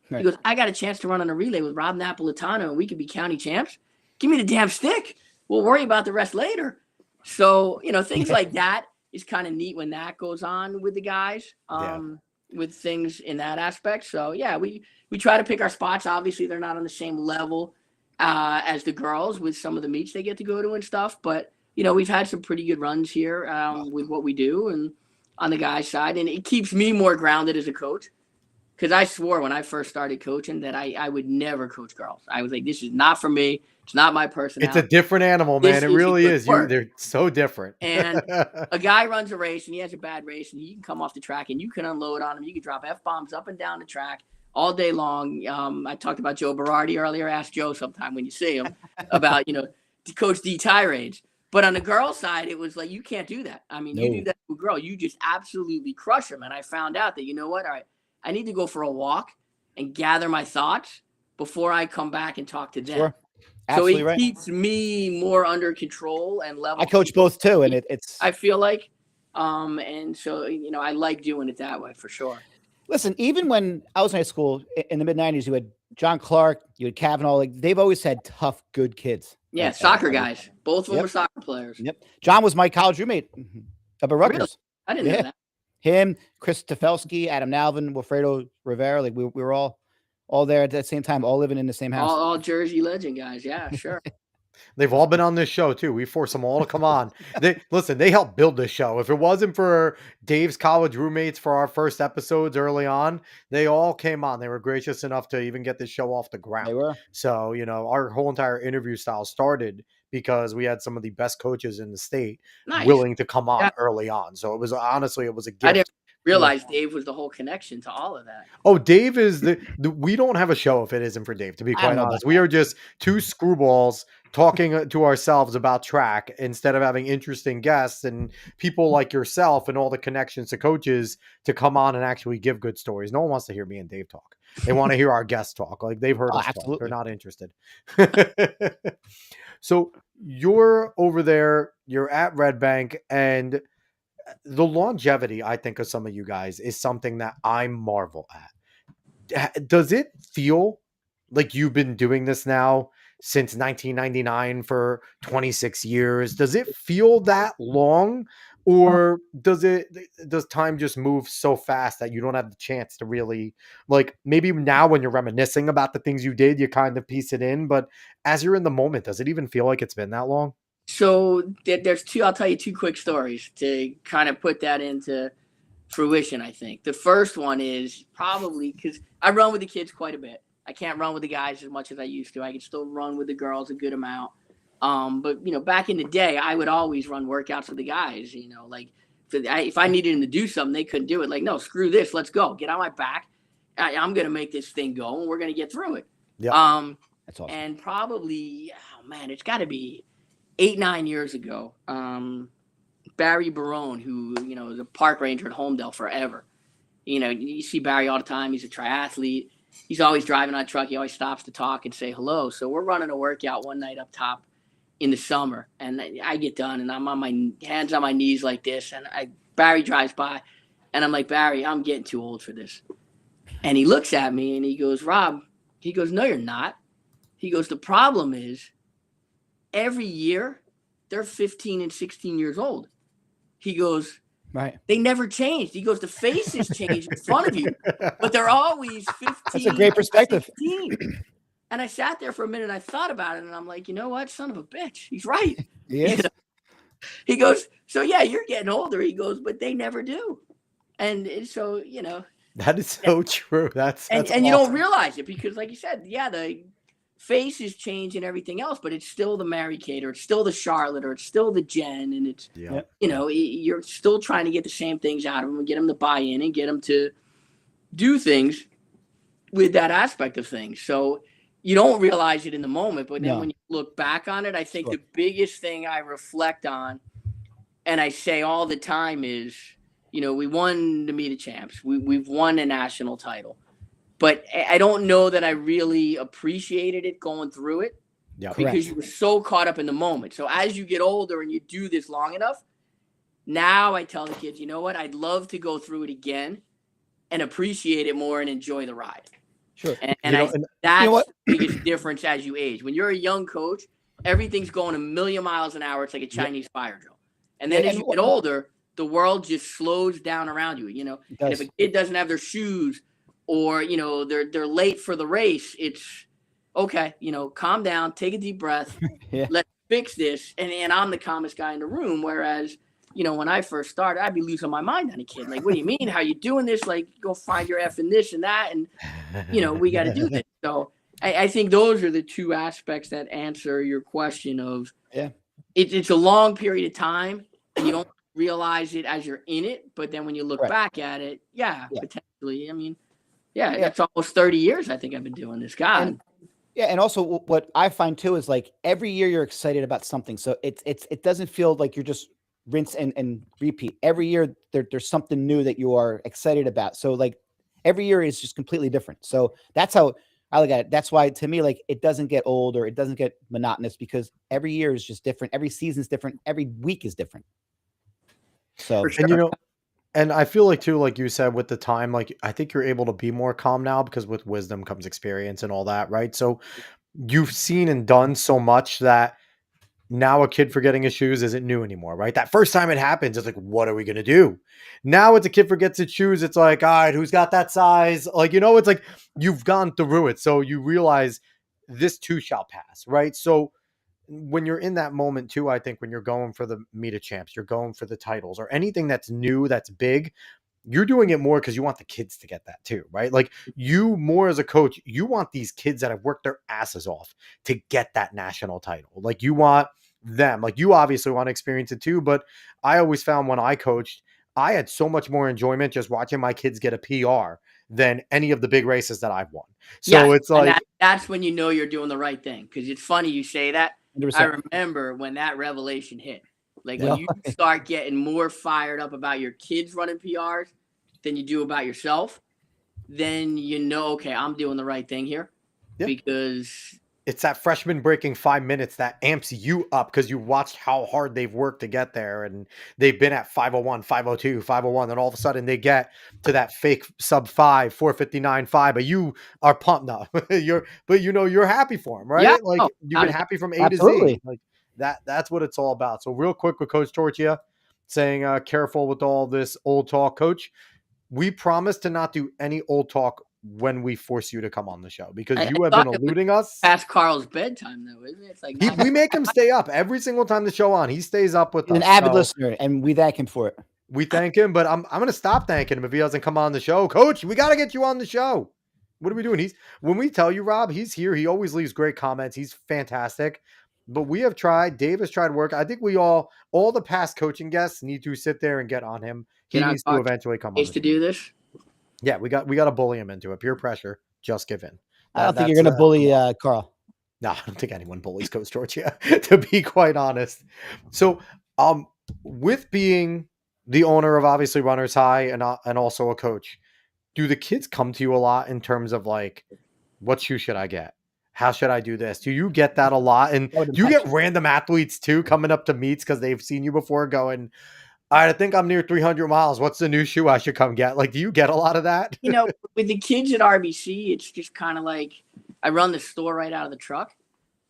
Right. He goes, I got a chance to run on a relay with Rob Napolitano and we could be county champs. Give me the damn stick. We'll worry about the rest later. So, things like that is kind of neat when that goes on with the guys, with things in that aspect. So, yeah, we try to pick our spots. Obviously, they're not on the same level as the girls with some of the meets they get to go to and stuff. But, we've had some pretty good runs here with what we do and on the guys' side. And it keeps me more grounded as a coach. Because I swore when I first started coaching that I would never coach girls. I was like, this is not for me. It's not my personality. It's a different animal, man. It really is. They're so different. And a guy runs a race and he has a bad race and he can come off the track and you can unload on him. You can drop F-bombs up and down the track all day long. I talked about Joe Berardi earlier. Ask Joe sometime when you see him about, Coach D tirades. But on the girl side, it was like, you can't do that. I mean, You do that to a girl, you just absolutely crush them. And I found out that, all right, I need to go for a walk and gather my thoughts before I come back and talk to them. Sure. Absolutely so it keeps me more under control and level. I coach both too, and it's. I feel like, and so I like doing it that way for sure. Listen, even when I was in high school in the mid-90s, you had John Clark, you had Kavanaugh. Like they've always had tough, good kids. Yeah, soccer guys. Both of them were soccer players. Yep. John was my college roommate up at Rutgers. Really? I didn't know that. Him, Chris Tefelsky, Adam Nalvin, Wilfredo Rivera. Like we were all there at the same time, all living in the same house. All Jersey legend guys. Yeah, sure. They've all been on this show too. We force them all to come on. They helped build this show. If it wasn't for Dave's college roommates for our first episodes early on, they all came on. They were gracious enough to even get this show off the ground. They were. So, our whole entire interview style started because we had some of the best coaches in the state willing to come on early on. So it was a gift. I didn't realize Dave was the whole connection to all of that. Oh, Dave is we don't have a show if it isn't for Dave, to be quite honest. We are just two screwballs talking to ourselves about track instead of having interesting guests and people like yourself and all the connections to coaches to come on and actually give good stories. No one wants to hear me and Dave talk. They want to hear our guests talk. Like they've heard us talk. They're not interested. So you're over there, you're at Red Bank, and the longevity, I think, of some of you guys is something that I marvel at. Does it feel like you've been doing this now since 1999 for 26 years? Does it feel that long, or does time just move so fast that you don't have the chance to really, like, maybe now when you're reminiscing about the things you did, you kind of piece it in, but as you're in the moment, does it even feel like it's been that long? So I'll tell you two quick stories to kind of put that into fruition, I think. The first one is probably because I run with the kids quite a bit. I can't run with the guys as much as I used to. I can still run with the girls a good amount. But, back in the day, I would always run workouts with the guys, like if I needed them to do something, they couldn't do it. Like, no, screw this. Let's go. Get on my back. I'm going to make this thing go and we're going to get through it. Yeah. That's awesome. And probably, it's got to be 8-9 years ago. Barry Barone, who, was a park ranger at Homedale forever. You see Barry all the time. He's a triathlete. He's always driving on a truck. He always stops to talk and say hello. So we're running a workout one night up top in the summer. And I get done and I'm on my hands on my knees like this. And Barry drives by and I'm like, Barry, I'm getting too old for this. And he looks at me and he goes, Rob, he goes, no, you're not. He goes, the problem is every year they're 15 and 16 years old. He goes, right. They never changed. He goes, the faces change in front of you, but they're always 15. That's a great perspective. 16. And I sat there for a minute. I thought about it and I'm like, you know what? Son of a bitch. He's right. Yes. He goes, so yeah, you're getting older. He goes, but they never do. And so, that is so true. That's and awesome. You don't realize it because like you said, yeah, the faces change and everything else, but it's still the Mary Kate or it's still the Charlotte or it's still the Jen. And it's, you're still trying to get the same things out of them and get them to buy in and get them to do things. with that aspect of things. So you don't realize it in the moment, but then when you look back on it, I think the biggest thing I reflect on, and I say all the time, is, we won the Meet of Champs. We've won a national title. But I don't know that I really appreciated it going through it, because you were so caught up in the moment. So as you get older and you do this long enough, now I tell the kids, you know what? I'd love to go through it again and appreciate it more and enjoy the ride. Sure. And that's the biggest difference as you age. When you're a young coach, everything's going a million miles an hour. It's like a Chinese fire drill. And then as you get older, the world just slows down around you. And if a kid doesn't have their shoes, or they're late for the race, it's okay, calm down, take a deep breath, let's fix this. And I'm the calmest guy in the room, whereas when I first started, I'd be losing my mind on a kid. Like, what do you mean? How you doing this? Like, go find your F in this and that, and we got to do this. So I think those are the two aspects that answer your question of it's a long period of time, and you don't realize it as you're in it, but then when you look back at it, potentially, that's almost 30 years I think I've been doing this. God. And also what I find too is, like, every year you're excited about something. So it doesn't feel like you're just rinse and repeat. Every year there's something new that you are excited about. So, like, every year is just completely different. So that's how I look at it. That's why, to me, like, it doesn't get old or it doesn't get monotonous, because every year is just different. Every season is different. Every week is different. So, and I feel like too, like you said, with the time, like, I think you're able to be more calm now, because with wisdom comes experience and all that, right? So you've seen and done so much that now a kid forgetting his shoes isn't new anymore, right? That first time it happens, it's like, what are we going to do? Now it's a kid forgets his shoes. It's like, all right, who's got that size? Like, it's like you've gone through it. So you realize this too shall pass, right? So when you're in that moment too, I think when you're going for the Meet of Champs, you're going for the titles or anything that's new, that's big, you're doing it more because you want the kids to get that too, right? Like, you more as a coach, you want these kids that have worked their asses off to get that national title. Like, you want them, like, you obviously want to experience it too. But I always found when I coached, I had so much more enjoyment just watching my kids get a PR than any of the big races that I've won. So it's like, that's when you're doing the right thing. Because it's funny you say that. 100%. I remember when that revelation hit. Like, when you start getting more fired up about your kids running PRs than you do about yourself, then okay, I'm doing the right thing here. Because it's that freshman breaking 5 minutes that amps you up, because you watched how hard they've worked to get there, and they've been at 501, 502, 501, and all of a sudden they get to that fake sub 5, 4:59.5, but you are pumped now. You're happy for them, right? Like, you've been happy from A to Z. Like, that's what it's all about. So real quick with Coach Torchia saying, careful with all this old talk, Coach. We promise to not do any old talk when we force you to come on the show, because you have been eluding us past Carl's bedtime, though, isn't it? It's like we make him stay up every single time the show on. He stays up with us. An avid listener, and we thank him for it. We thank him, but I'm going to stop thanking him if he doesn't come on the show. Coach, we got to get you on the show. What are we doing? When we tell you, Rob, he's here. He always leaves great comments. He's fantastic. But we have tried. Dave has tried work. I think we all the past coaching guests need to sit there and get on him. He needs to eventually come on. To do this. Yeah, we got to bully him into it. Peer pressure. Just give in. I don't think you're going to bully Carl. No, I don't think anyone bullies Coach Georgia, to be quite honest. So, with being the owner of obviously Runners High and also a coach, do the kids come to you a lot in terms of, like, what shoe should I get? How should I do this? Do you get that a lot? And do you get random athletes too coming up to meets because they've seen you before going, all right, I think I'm near 300 miles. What's the new shoe I should come get? Like, do you get a lot of that? With the kids at RBC, it's just kind of like I run the store right out of the truck.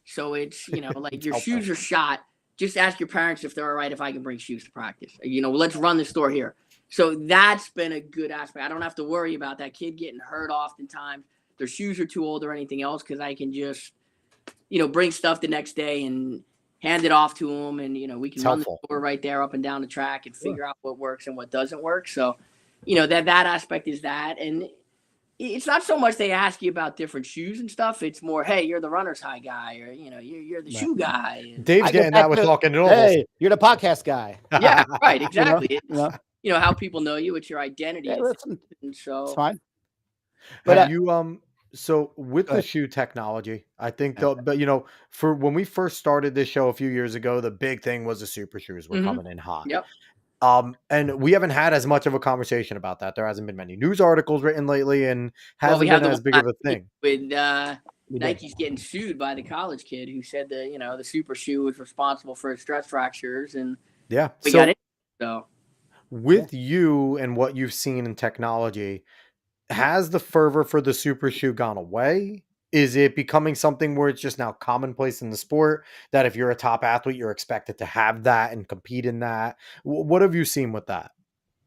So it's, like, your shoes are shot. Just ask your parents if they're all right if I can bring shoes to practice. Let's run the store here. So that's been a good aspect. I don't have to worry about that kid getting hurt oftentimes. Their shoes are too old or anything else, because I can just, bring stuff the next day and hand it off to them, and we can run the store right there up and down the track and figure out what works and what doesn't work. So, that aspect is that, and it's not so much they ask you about different shoes and stuff. It's more, hey, you're the Runner's High guy, or you're the shoe guy. Dave's getting that with talking normal. Hey, you're the podcast guy. Yeah, right, exactly. How people know you, it's your identity. Yeah, listen, and so it's fine. But you So with Go the ahead. shoe technology, I think Yeah. but for when we first started this show a few years ago, the big thing was the super shoes were Mhm. coming in hot. Yep. And we haven't had as much of a conversation about that. There hasn't been many news articles written lately and Well, we hasn't have been the as one big last of a week thing. with We did. Nike's getting sued by the college kid who said that the super shoe was responsible for his stress fractures, and Yeah. we got So it. So with you and what you've seen in technology, has the fervor for the super shoe gone away? Is it becoming something where it's just now commonplace in the sport that if you're a top athlete, you're expected to have that and compete in that? What have you seen with that?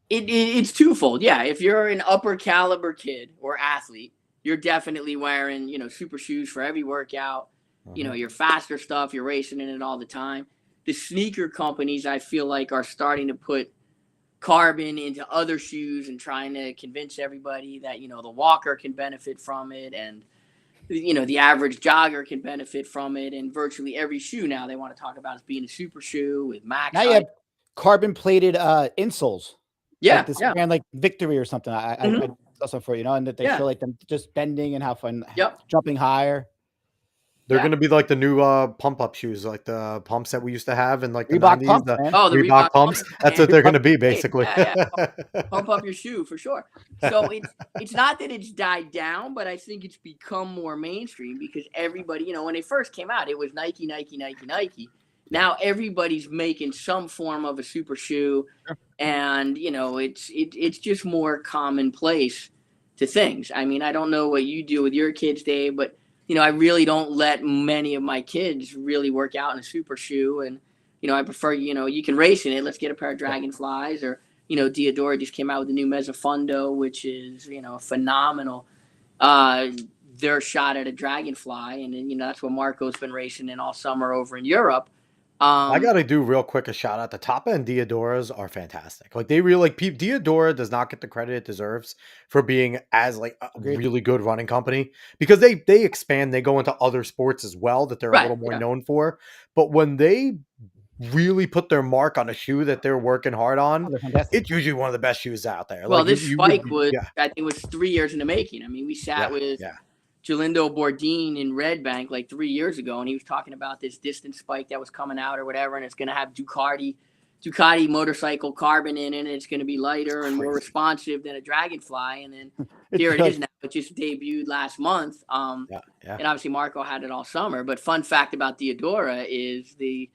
it's twofold. Yeah, if you're an upper caliber kid or athlete, you're definitely wearing super shoes for every workout. Mhm. Your faster stuff, you're racing in it all the time. The sneaker companies, I feel like, are starting to put carbon into other shoes and trying to convince everybody that the walker can benefit from it, and the average jogger can benefit from it, and virtually every shoe now they want to talk about as being a super shoe with max Now you height. have carbon plated insoles, like Yeah, this yeah. brand like Victory or something. I Mhm. saw some for and that they Yeah. show like them just bending and how fun Yep. jumping higher. They're Yeah. gonna be like the new pump up shoes, like the pumps that we used to have in like the Reebok 90s, pumps, the man. Oh, the Reebok Reebok pumps. pumps, That's man. what they're Reebok, gonna be Hey, basically. yeah, yeah. Pump up your shoe for sure. So it's not that it's died down, but I think it's become more mainstream because everybody, when they first came out, it was Nike, Nike, Nike, Nike. Yeah. Now everybody's making some form of a super shoe, Sure. and it's just more commonplace to things. I mean, I don't know what you do with your kids, Dave, but I really don't let many of my kids really work out in a super shoe, and I prefer you can race in it. Let's get a pair of Dragonflies, or Diodora just came out with the new Mezzofondo, which is phenomenal. Uh, their shot at a Dragonfly, and then that's what Marco's been racing in all summer over in Europe. I Um, gotta do real quick a shout out. The top end Diodoras are fantastic. Like they really like Diodora does not get the credit it deserves for being as like a Agreed. really good running company because they expand, they go into other sports as well that they're a right, little more yeah. known for. But when they really put their mark on a shoe that they're working hard on, Oh, they're fantastic. it's usually one of the best shoes out there. Well, Like this you would spike was, yeah, I think, was 3 years in the making. I mean, we sat yeah, with yeah. Jalindo Bourdin in Red Bank like 3 years ago, and he was talking about this distance spike that was coming out or whatever, and it's going to have Ducati motorcycle carbon in it, and it's going to be lighter and more Crazy. responsive than a Dragonfly. And then It's here it like- is now. It just debuted last month. Yeah, yeah. And obviously Marco had it all summer. But fun fact about Diodora is the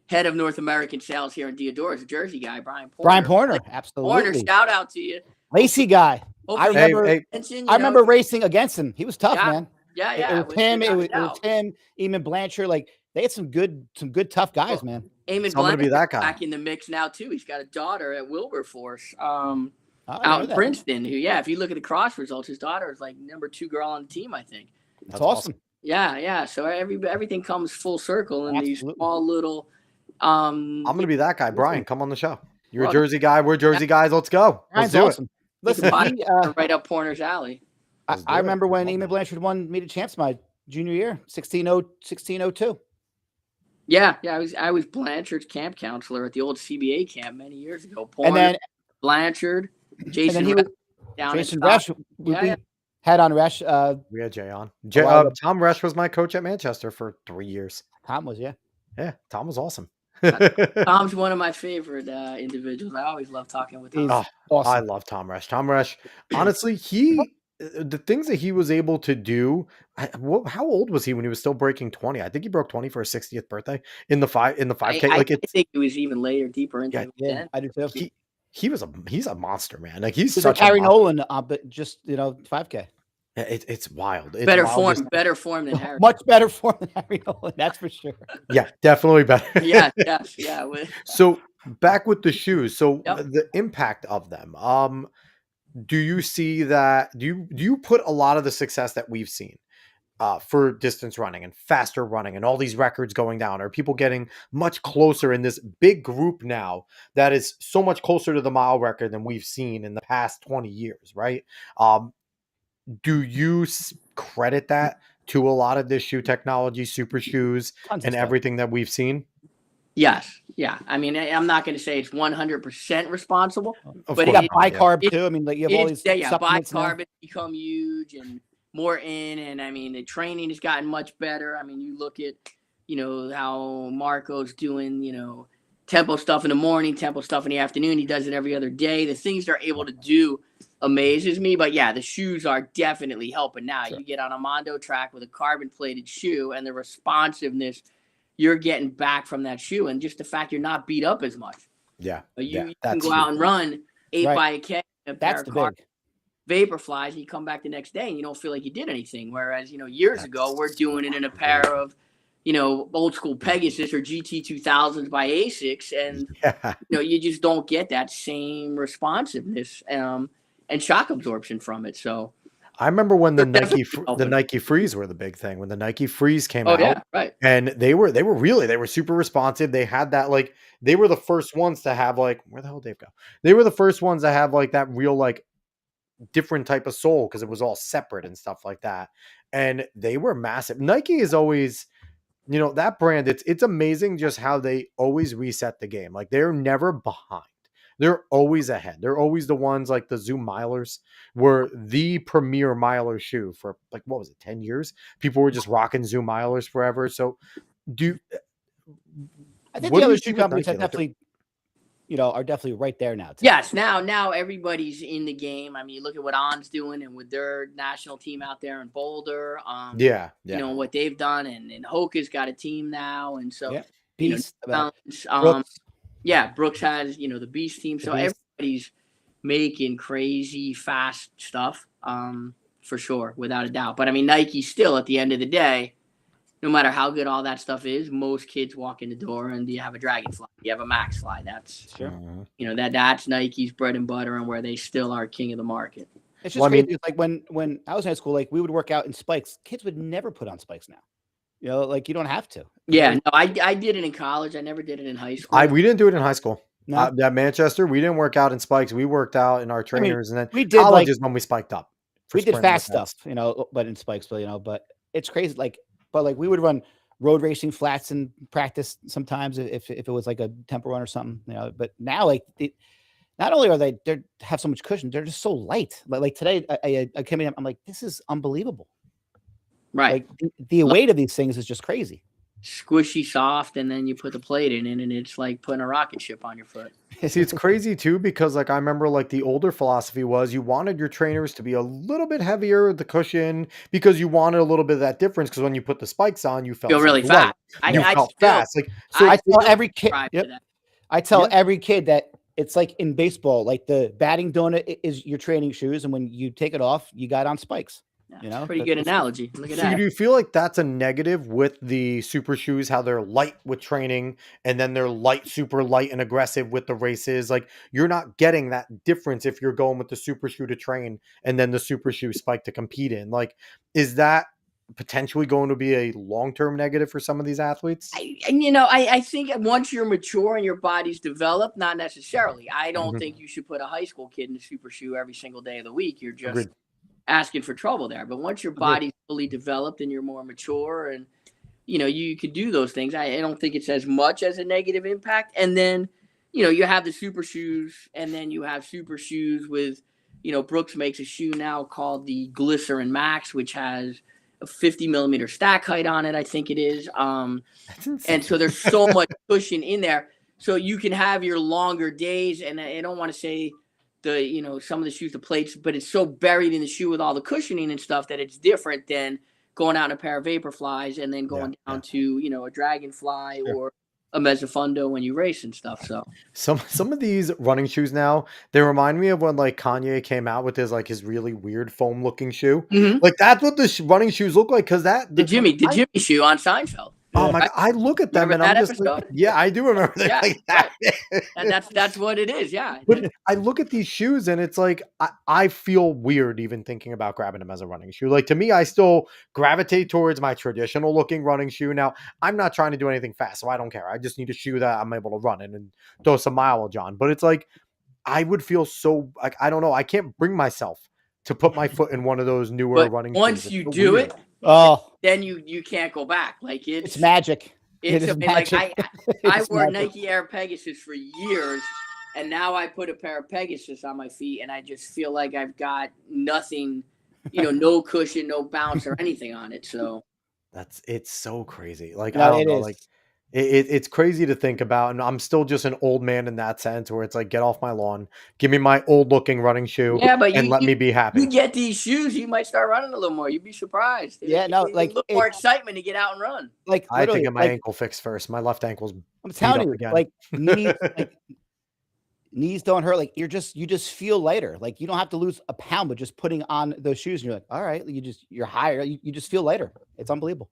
head of North American sales here in Diodora is a Jersey guy, Brian Porter. Brian Porter, Porter, absolutely. shout out to you. Lacy guy. Hopefully I remember. Hey, mention, I remember racing against him. He was tough, Yeah, man. yeah, It yeah. was him. It was without a doubt. him. Eamon Blanchard. Like they had some good tough guys, man. Eamon So I'm gonna be Blanchard's that guy. back in the mix now too. He's got a daughter at Wilberforce, Oh, I out know in that. Princeton. Who, yeah, if you look at the cross results, his daughter is like number 2 girl on the team, I think. It's That's awesome. Yeah, yeah. So everything comes full circle in these Absolutely. small little. I'm gonna be that guy. Brian, come on the show. You're Well, a Jersey guy. We're Jersey guys. Let's go. Let's Brian's do awesome. Listen, Body right up Porter's alley. Let's do I it. remember when Love Eamon that. Blanchard won Meet of Champs my junior year, 1602. Yeah, yeah. I was Blanchard's camp counselor at the old CBA camp many years ago. And Porter, then Blanchard, and Jason then he Resch was down Jason in Stock- Resch. We Yeah, yeah. had on Resch. We had Jay on. while ago. Tom Resch was my coach at Manchester for 3 years. Tom was, yeah. Yeah, Tom was awesome. Tom's one of my favorite individuals. I always love talking with Tom. He's Oh, awesome. I love Tom Resch. Tom Resch, honestly, the things that he was able to do. How old was he when he was still breaking 20? I think he broke 20 for his 60th birthday in the 5K. I Like think it was even later, deeper into Yeah, it. Yeah, then. I do too. he's a monster, man. Like he's He's like such a Harry monster. Nolan, but just 5K. It's wild. It's Better wild form, better form than Harry. Much better form than Harry Nolan, that's for sure. Yeah, definitely better. Yeah, yes, yeah. So back with the shoes. So Yep. the impact of them. Do you see that? Do you put a lot of the success that we've seen for distance running and faster running and all these records going down? Are people getting much closer in this big group now that is so much closer to the mile record than we've seen in the past 20 years? Right? Do you credit that to a lot of this shoe technology, super shoes, Tons of and stuff. everything that we've seen? Yes, yeah. I mean, I'm not going to say it's 100% responsible. Of But You course got not, yeah. bicarb too. I mean, like you have all these Yeah, supplements now. bicarb has become huge, and more in, and I mean the training has gotten much better. I mean, you look at, how Marco's doing, tempo stuff in the morning, tempo stuff in the afternoon. He does it every other day. The things they're able to do amazes me. But yeah, the shoes are definitely helping now. Sure. You get on a Mondo track with a carbon plated shoe, and the responsiveness you're getting back from that shoe, and just the fact you're not beat up as much. Yeah. You can go out and run 8 Right. by a K, a pair That's of the big. vapor flies, and you come back the next day and you don't feel like you did anything. Whereas, years ago, we're doing it in a pair of, old school Pegasus or GT 2000s by Asics, and Yeah. you just don't get that same responsiveness and shock absorption from it. So I remember when the They're Nike definitely the Nike Freeze were the big thing. When the Nike Freeze came out, yeah, right. and they were super responsive. They had that, like, they were the first ones to have, like, where the hell did Dave go? They were the first ones to have like that real, like, different type of sole, because it was all separate and stuff like that. And they were massive. Nike is always, that brand, it's amazing just how they always reset the game. Like, they're never behind. They're always ahead. They're always the ones, like the Zoom Milers were the premier Miler shoe for, like, what was it, 10 years? People were just rocking Zoom Milers forever. So I think what the do other you see shoe with companies Nike? are Like, definitely, are definitely right there now. Too. Yes, now everybody's in the game. I mean, you look at what On's doing and with their national team out there in Boulder. yeah. What they've done, and Hoka's got a team now, and so Yeah. Beast. Brooks. Yeah, Brooks has the Beast team. So Beast. everybody's making crazy fast stuff, for sure, without a doubt. But I mean, Nike still, at the end of the day, no matter how good all that stuff is, most kids walk in the door and you have a Dragonfly, you have a Max Fly. That's Sure. That's Nike's bread and butter, and where they still are king of the market. It's just crazy. It's like when I was in high school, like we would work out in spikes. Kids would never put on spikes now. Like you don't have to. Yeah, no, I did it in college. I never did it in high school. We didn't do it in high school. No. At Manchester, we didn't work out in spikes. We worked out in our trainers, and then we did college is when we spiked up. We did fast stuff, but in spikes, but it's crazy. But we would run road racing flats in practice sometimes if it was like a tempo run or something, But now, not only are they have so much cushion, they're just so light. Like today, I came in, I'm like, this is unbelievable. Right. Like the weight of these things is just crazy. Squishy, soft, and then you put the plate in, and it's like putting a rocket ship on your foot. See, it's crazy too, because like I remember, like, the older philosophy was you wanted your trainers to be a little bit heavier, the cushion, because you wanted a little bit of that difference. Because when you put the spikes on, you felt feel really fast. You felt fast. Like, so I tell every kid. Yep. I tell every kid that it's like in baseball, like the batting donut is your training shoes, and when you take it off, you got on spikes. Pretty good analogy. Look at that. Do you feel like that's a negative with the super shoes, how they're light with training and then they're super light and aggressive with the races? Like, you're not getting that difference if you're going with the super shoe to train and then the super shoe spike to compete in. Like, is that potentially going to be a long-term negative for some of these athletes? I think once you're mature and your body's developed, not necessarily. I don't think you should put a high school kid in a super shoe every single day of the week. You're just asking for trouble there. But once your body's fully developed and you're more mature, and you could do those things, I don't think it's as much as a negative impact. And then you have the super shoes, and then you have super shoes with Brooks makes a shoe now called the Glycerin Max, which has a 50 millimeter stack height on it, I think it is. And so there's so much cushion in there, so you can have your longer days. And I don't want to say some of the shoes, the plates, but it's so buried in the shoe with all the cushioning and stuff that it's different than going out in a pair of vapor flies and then going down to a Dragonfly or a Mezzofundo when you race and stuff. So some of these running shoes now, they remind me of when like Kanye came out with his really weird foam looking shoe. Like, that's what the running shoes look like, because the Jimmy shoe on Seinfeld. Oh my God, I look at them Remember and I'm that just like, episode? yeah, I do remember that. Like that. And that's what it is. Yeah. But I look at these shoes and it's like, I feel weird even thinking about grabbing them as a running shoe. Like, to me, I still gravitate towards my traditional looking running shoe. Now, I'm not trying to do anything fast, so I don't care. I just need a shoe that I'm able to run in and throw some mileage on. But it's like, I would feel so, like, I don't know. I can't bring myself to put my foot in one of those newer running shoes. Once you do it, then you can't go back. Like, it's magic. Like I wore Nike Air Pegasus for years, and now I put a pair of Pegasus on my feet, and I just feel like I've got nothing no cushion, no bounce or anything on it. So It's so crazy. Like, I No, don't it know, is. like it's crazy to think about. And I'm still just an old man in that sense where it's like, get off my lawn, give me my old looking running shoe yeah, but and let me be you happy. get these shoes, you might start running a little more. You'd be surprised. Yeah, no, A like little more excitement to get out and run. I think literally, of my ankle fixed first. My left ankle's I'm beat telling up you, again. knees don't hurt. Like you just feel lighter. Like you don't have to lose a pound, but just putting on those shoes, and you're like, all right, you're higher. You just feel lighter. It's unbelievable.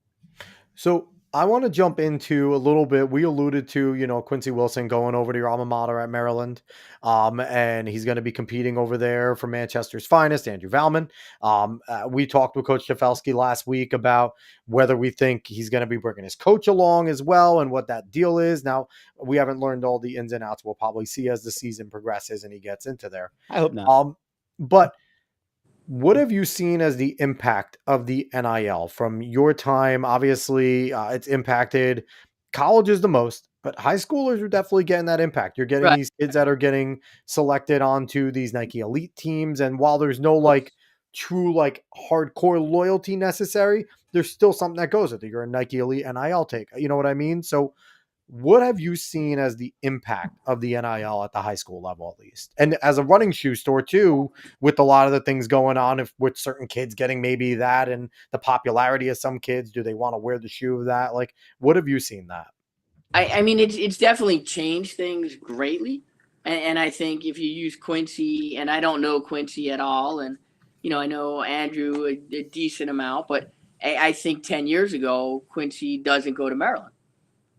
So I want to jump into a little bit. We alluded to, Quincy Wilson going over to your alma mater at Maryland. And he's going to be competing over there for Manchester's finest, Andrew Valman. We talked with Coach Stefelski last week about whether we think he's going to be bringing his coach along as well and what that deal is. Now, we haven't learned all the ins and outs. We'll probably see as the season progresses and he gets into there. I hope not. But what have you seen as the impact of the NIL from your time? Obviously, it's impacted colleges the most, but high schoolers are definitely getting that impact. You're getting Right. these kids that are getting selected onto these Nike elite teams. And while there's no like true, like hardcore loyalty necessary, there's still something that goes with it. You're a Nike elite NIL take. You know what I mean? So what have you seen as the impact of the NIL at the high school level, at least? And as a running shoe store too, with a lot of the things going on, if with certain kids getting maybe that and the popularity of some kids, do they want to wear the shoe of that? Like, what have you seen that? I mean, it's definitely changed things greatly. And I think if you use Quincy, and I don't know Quincy at all, and, I know Andrew a decent amount, but I think 10 years ago, Quincy doesn't go to Maryland.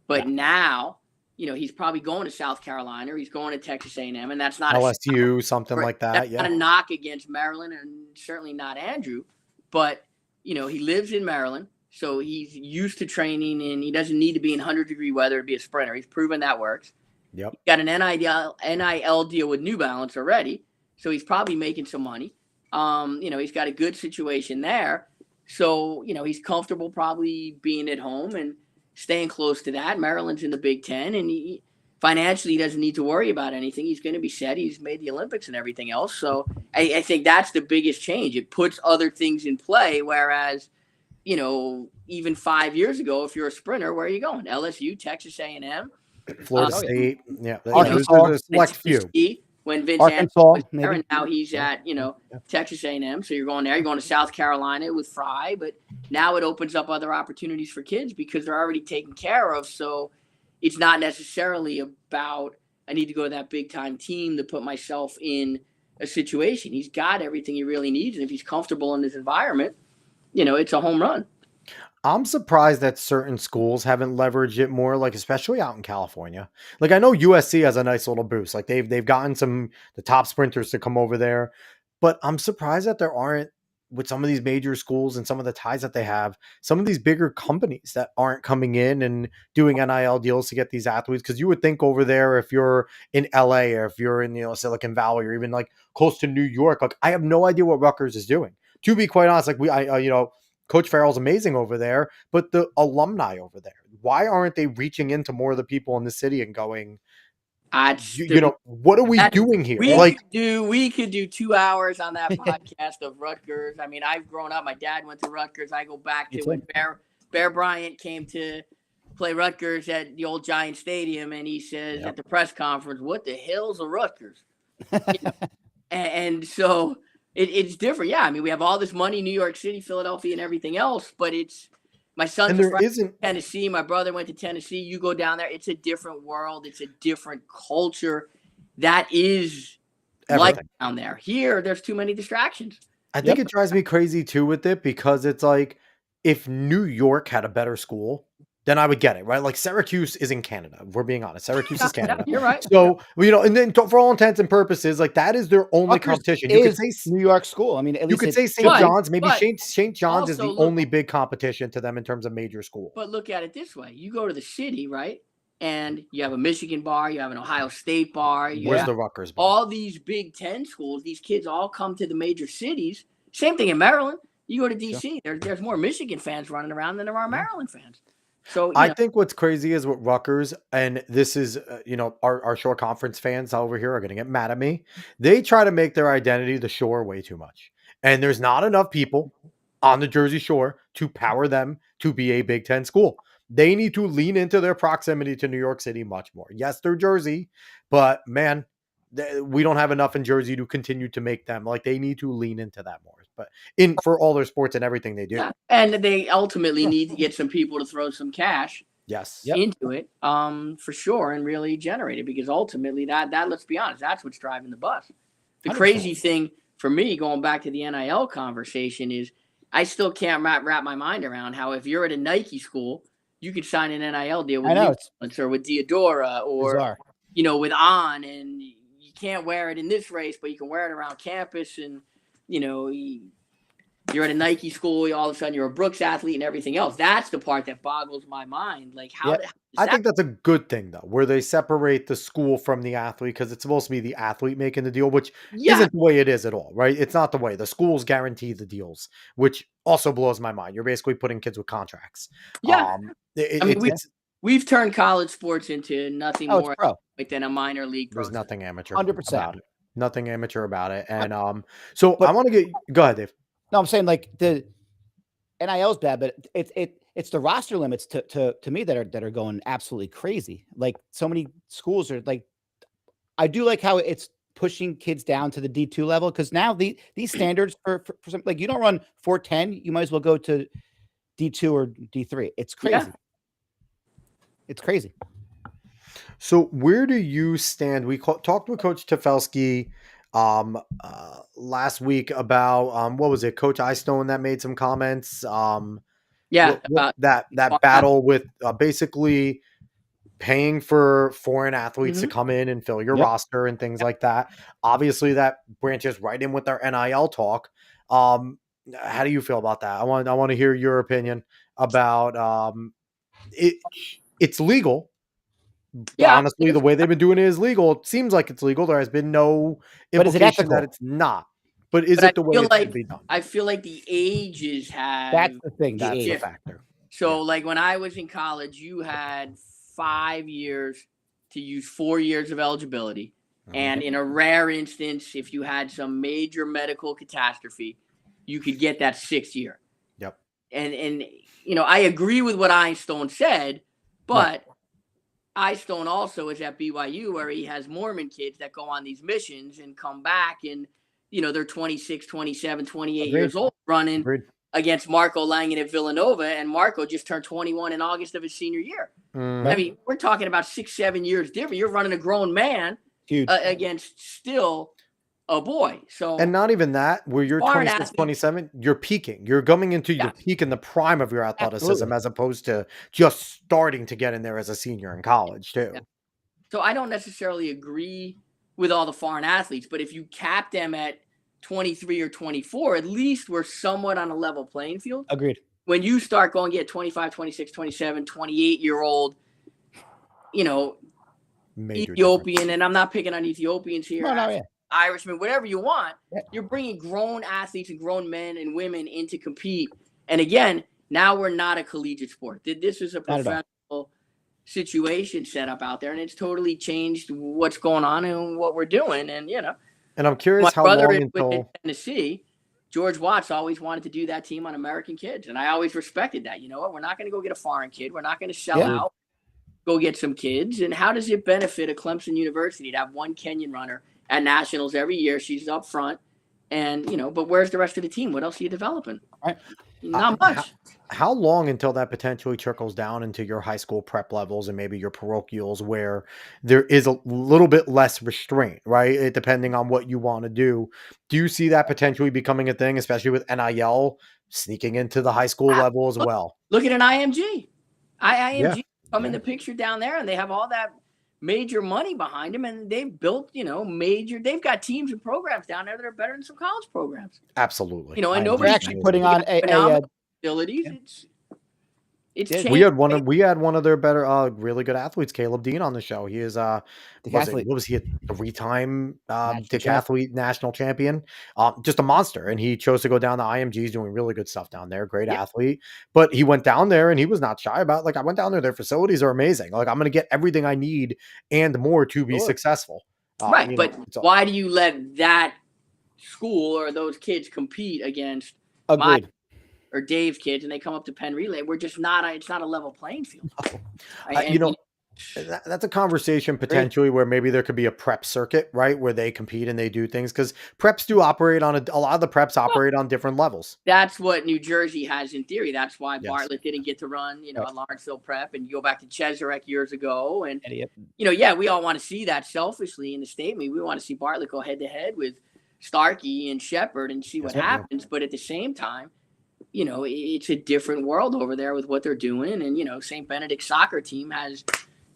But now, he's probably going to South Carolina or he's going to Texas A&M, and that's not LSU, something like that. that's Yeah. not a knock against Maryland and certainly not Andrew. But, he lives in Maryland, so he's used to training and he doesn't need to be in 100-degree weather to be a sprinter. He's proven that works. Yep. He's got an NIL deal with New Balance already, so he's probably making some money. He's got a good situation there. So, he's comfortable probably being at home and staying close to that. Maryland's in the Big Ten, and financially he doesn't need to worry about anything. He's going to be set. He's made the Olympics and everything else. So I think that's the biggest change. It puts other things in play, whereas, even 5 years ago, if you're a sprinter, where are you going? LSU, Texas A&M, Florida State. Yeah. Arkansas. There's a select few. When Vince Arkansas, was there, maybe. and now he's at Texas A&M. So you're going there. You're going to South Carolina with Fry, but now it opens up other opportunities for kids because they're already taken care of. So it's not necessarily about I need to go to that big time team to put myself in a situation. He's got everything he really needs, and if he's comfortable in his environment, it's a home run. I'm surprised that certain schools haven't leveraged it more, like especially out in California. Like I know USC has a nice little boost. Like they've gotten the top sprinters to come over there, but I'm surprised that there aren't with some of these major schools and some of the ties that they have, some of these bigger companies that aren't coming in and doing NIL deals to get these athletes. Because you would think over there, if you're in LA or if you're in Silicon Valley or even like close to New York, like I have no idea what Rutgers is doing. To be quite honest, like Coach Farrell's amazing over there, but the alumni over there, why aren't they reaching into more of the people in the city and going, what are we doing here? We could do 2 hours on that podcast of Rutgers. I mean, I've grown up. My dad went to Rutgers. I go back to when Bear Bryant came to play Rutgers at the old Giant Stadium, and he says at the press conference, "What the hell's a Rutgers?" And so it's different. Yeah, I mean, we have all this money, New York City, Philadelphia, and everything else, but it's my son's from Tennessee. My brother went to Tennessee. You go down there, it's a different world. It's a different culture. That is everything. Like down there. Here, there's too many distractions. I think it drives me crazy too with it because it's like if New York had a better school, then I would get it, right? Like Syracuse is in Canada. If we're being honest. Syracuse is Canada. You're right. So, and then for all intents and purposes, like that is their only competition. You could say New York school. I mean, you could say St. John's. Maybe St. John's is the only big competition to them in terms of major school. But look at it this way. You go to the city, right? And you have a Michigan bar. You have an Ohio State bar. Where's the Rutgers bar? All these Big Ten schools, these kids all come to the major cities. Same thing in Maryland. You go to D.C., there's more Michigan fans running around than there are Maryland fans. So I think what's crazy is with Rutgers, and this is, our Shore Conference fans over here are going to get mad at me. They try to make their identity the Shore way too much. And there's not enough people on the Jersey Shore to power them to be a Big Ten school. They need to lean into their proximity to New York City much more. Yes, they're Jersey, but man, we don't have enough in Jersey to continue to make them. Like, they need to lean into that more. But for all their sports and everything they do. Yeah. And they ultimately need to get some people to throw some cash Yes. into it, for sure, and really generate it, because ultimately that let's be honest, that's what's driving the bus. The 100%. crazy thing for me, going back to the NIL conversation, is I still can't wrap my mind around how if you're at a Nike school, you could sign an NIL deal with New or with Diodora or Bizarre. With On, and you can't wear it in this race, but you can wear it around campus, and you're at a Nike school, all of a sudden you're a Brooks athlete and everything else. That's the part that boggles my mind. Like, how? I think that's a good thing, though, where they separate the school from the athlete, because it's supposed to be the athlete making the deal, which isn't the way it is at all, right? It's not the way. The schools guarantee the deals, which also blows my mind. You're basically putting kids with contracts. Yeah. We've turned college sports into nothing more than a minor league program. There's nothing amateur 100% about it. Nothing amateur about it. And so I want to go ahead, Dave. No, I'm saying, like, the NIL is bad, but it's the roster limits to me that are going absolutely crazy. Like, so many schools are like, I do like how it's pushing kids down to the D2 level, because now these standards for some, like, you don't run 4.10, you might as well go to D2 or D3. It's crazy. Yeah. It's crazy. So where do you stand? We talked with Coach Tefelsky last week about what was it, Coach Eystone, that made some comments. About that battle with basically paying for foreign athletes to come in and fill your roster and things like that. Obviously, that branches right in with our NIL talk. How do you feel about that? I want to hear your opinion about it. It's legal. Yeah, honestly, the way they've been doing it is legal. It seems like it's legal. There has been no implication that it's not. But is it the way it should be done? I feel like the ages have. That's the thing. That's the factor. So, like, when I was in college, you had 5 years to use 4 years of eligibility. And in a rare instance, if you had some major medical catastrophe, you could get that 6th year. Yep. And I agree with what Eystone said, but Eystone also is at BYU, where he has Mormon kids that go on these missions and come back, and they're 26, 27, 28 years old, running against Marco Langen at Villanova, and Marco just turned 21 in August of his senior year. I mean, we're talking about 6-7 years different. You're running a grown man against still a boy. So, and not even that, where you're 26, 27, you're peaking. You're coming into your peak in the prime of your athleticism, as opposed to just starting to get in there as a senior in college too. Yeah. So I don't necessarily agree with all the foreign athletes, but if you cap them at 23 or 24, at least we're somewhat on a level playing field. Agreed. When you start going get 25, 26, 27, 28-year-old, Major Ethiopian, difference. And I'm not picking on Ethiopians here. No, Irishman, whatever you want, you're bringing grown athletes and grown men and women in to compete. And again, now we're not a collegiate sport. This is a professional situation set up out there, and it's totally changed what's going on and what we're doing. And and I'm curious how long until Tennessee, George Watts always wanted to do that team on American kids, and I always respected that. You know what? We're not going to go get a foreign kid. We're not going to sell out. Go get some kids. And how does it benefit a Clemson University to have one Kenyan runner at nationals every year? She's up front, and but where's the rest of the team? What else are you developing? Right. Not much. How long until that potentially trickles down into your high school prep levels and maybe your parochials, where there is a little bit less restraint, right? Depending on what you want to do. Do you see that potentially becoming a thing, especially with NIL sneaking into the high school level as well? Look at an IMG. IMG come in the picture down there, and they have all that major money behind them, and they've built, they've got teams and programs down there that are better than some college programs. Absolutely. And nobody's actually putting on a facilities. Yeah. It's changed. We had one of their better, really good athletes, Caleb Dean, on the show. He is what was he, a 3-time decathlete national champion? Just a monster. And he chose to go down to IMG. He's doing really good stuff down there. Great athlete. But he went down there and he was not shy about, I went down there. Their facilities are amazing. I'm going to get everything I need and more to be successful. Right. But why do you let that school or those kids compete against my Agreed. or Dave's kids, and they come up to Penn Relay. We're just not. It's not a level playing field. Right? You know, that's a conversation potentially where maybe there could be a prep circuit, right? Where they compete and they do things, because preps do operate on a lot of the preps operate on different levels. That's what New Jersey has in theory. That's why Yes. Bartlett didn't get to run, Right. a Lawrenceville prep, and you go back to Cheserek years ago. And, Idiot. yeah, we all want to see that selfishly in the statement. We want to see Bartlett go head to head with Starkey and Shepard and see what happens. But at the same time, it's a different world over there with what they're doing. And, St. Benedict's soccer team has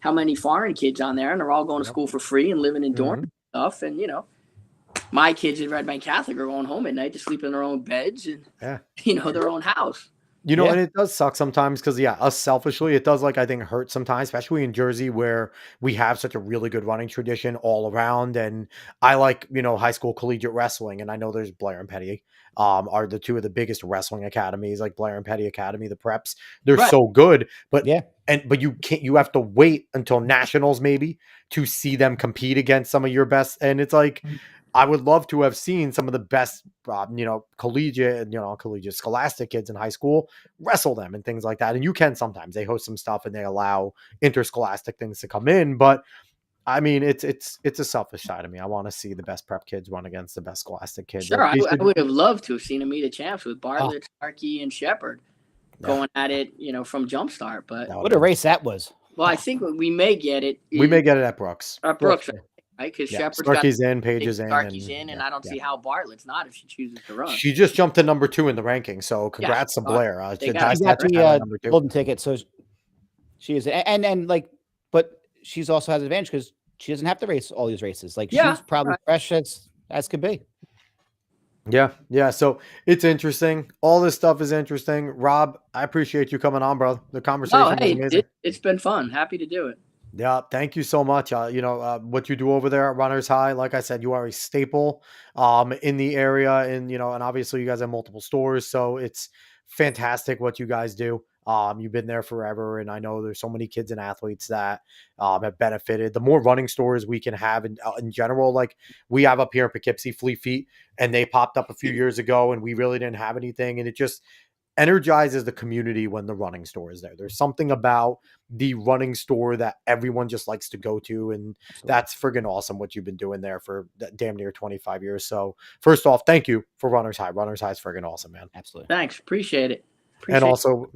how many foreign kids on there, and they're all going to school for free and living in dorms and stuff. And, my kids at Red Bank Catholic are going home at night to sleep in their own beds and, their own house. And it does suck sometimes because, us selfishly, it does, I think, hurt sometimes, especially in Jersey where we have such a really good running tradition all around. And I like, high school collegiate wrestling. And I know there's Blair and Petty are the two of the biggest wrestling academies, like Blair and Petty Academy, the preps. They're so good. But but you have to wait until nationals maybe to see them compete against some of your best. And it's like, I would love to have seen some of the best, collegiate scholastic kids in high school wrestle them and things like that. And you can sometimes they host some stuff and they allow interscholastic things to come in. But I mean, it's a selfish side of me. I want to see the best prep kids run against the best scholastic kids. Sure, I would have loved to have seen them meet a champs with Bartlett, Starkey, and Shepard going at it, from Jumpstart. But what a race that was! Well, I think we may get it. We may get it at Brooks. Right? Because Shepard's Starkey's in, Page is in. Starkey's in, and I don't see how Bartlett's not if she chooses to run. She just jumped to number 2 in the ranking, so congrats to Blair. She got the golden ticket, so she is, and but she's also has an advantage because she doesn't have to race all these races. She's probably fresh as could be. Yeah. So it's interesting. All this stuff is interesting. Rob, I appreciate you coming on, brother. The conversation was amazing. It's been fun. Happy to do it. Yeah, thank you so much. What you do over there at Runners High, like I said, you are a staple in the area, and and obviously you guys have multiple stores, so it's fantastic what you guys do. You've been there forever, and I know there's so many kids and athletes that have benefited. The more running stores we can have in general, like we have up here in Poughkeepsie, Fleet Feet, and they popped up a few years ago, and we really didn't have anything, and it just energizes the community when the running store is there. There's something about the running store that everyone just likes to go to, and that's friggin' awesome what you've been doing there for damn near 25 years. So first off, thank you for Runners High. Runners High is friggin' awesome, man. Absolutely. Thanks. Appreciate it. And also,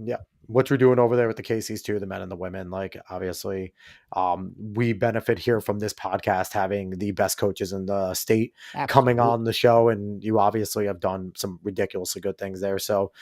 what you're doing over there with the Caseys too, the men and the women, obviously we benefit here from this podcast having the best coaches in the state coming on the show, and you obviously have done some ridiculously good things there. So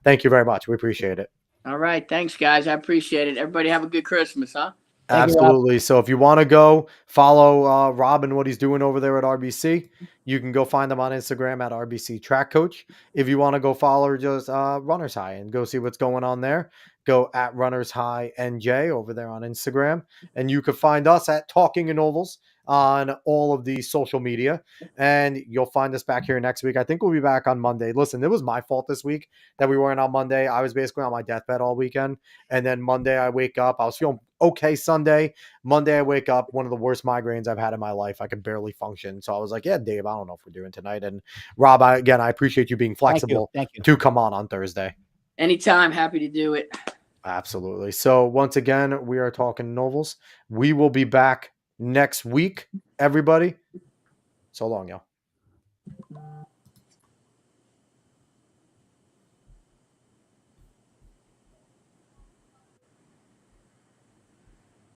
thank you very much. We appreciate it. All right. Thanks, guys. I appreciate it. Everybody have a good Christmas, huh? Absolutely. So if you want to go follow Rob and what he's doing over there at RBC, you can go find him on Instagram at RBC Track Coach. If you want to go follow just Runners High and go see what's going on there, go at Runners High NJ over there on Instagram. And you can find us at Talking in Ovals on all of the social media, and you'll find us back here next week. I think we'll be back on Monday. Listen, it was my fault this week that we weren't on Monday. I was basically on my deathbed all weekend, and then Monday I wake up. I was feeling okay Sunday. Monday I wake up, one of the worst migraines I've had in my life. I could barely function. So I was like, Dave, I don't know if we're doing tonight. And Rob, I appreciate you being flexible to come on Thursday. Anytime. Happy to do it. Absolutely. So once again, we are Talking Novels. We will be back next week, everybody. So long, y'all.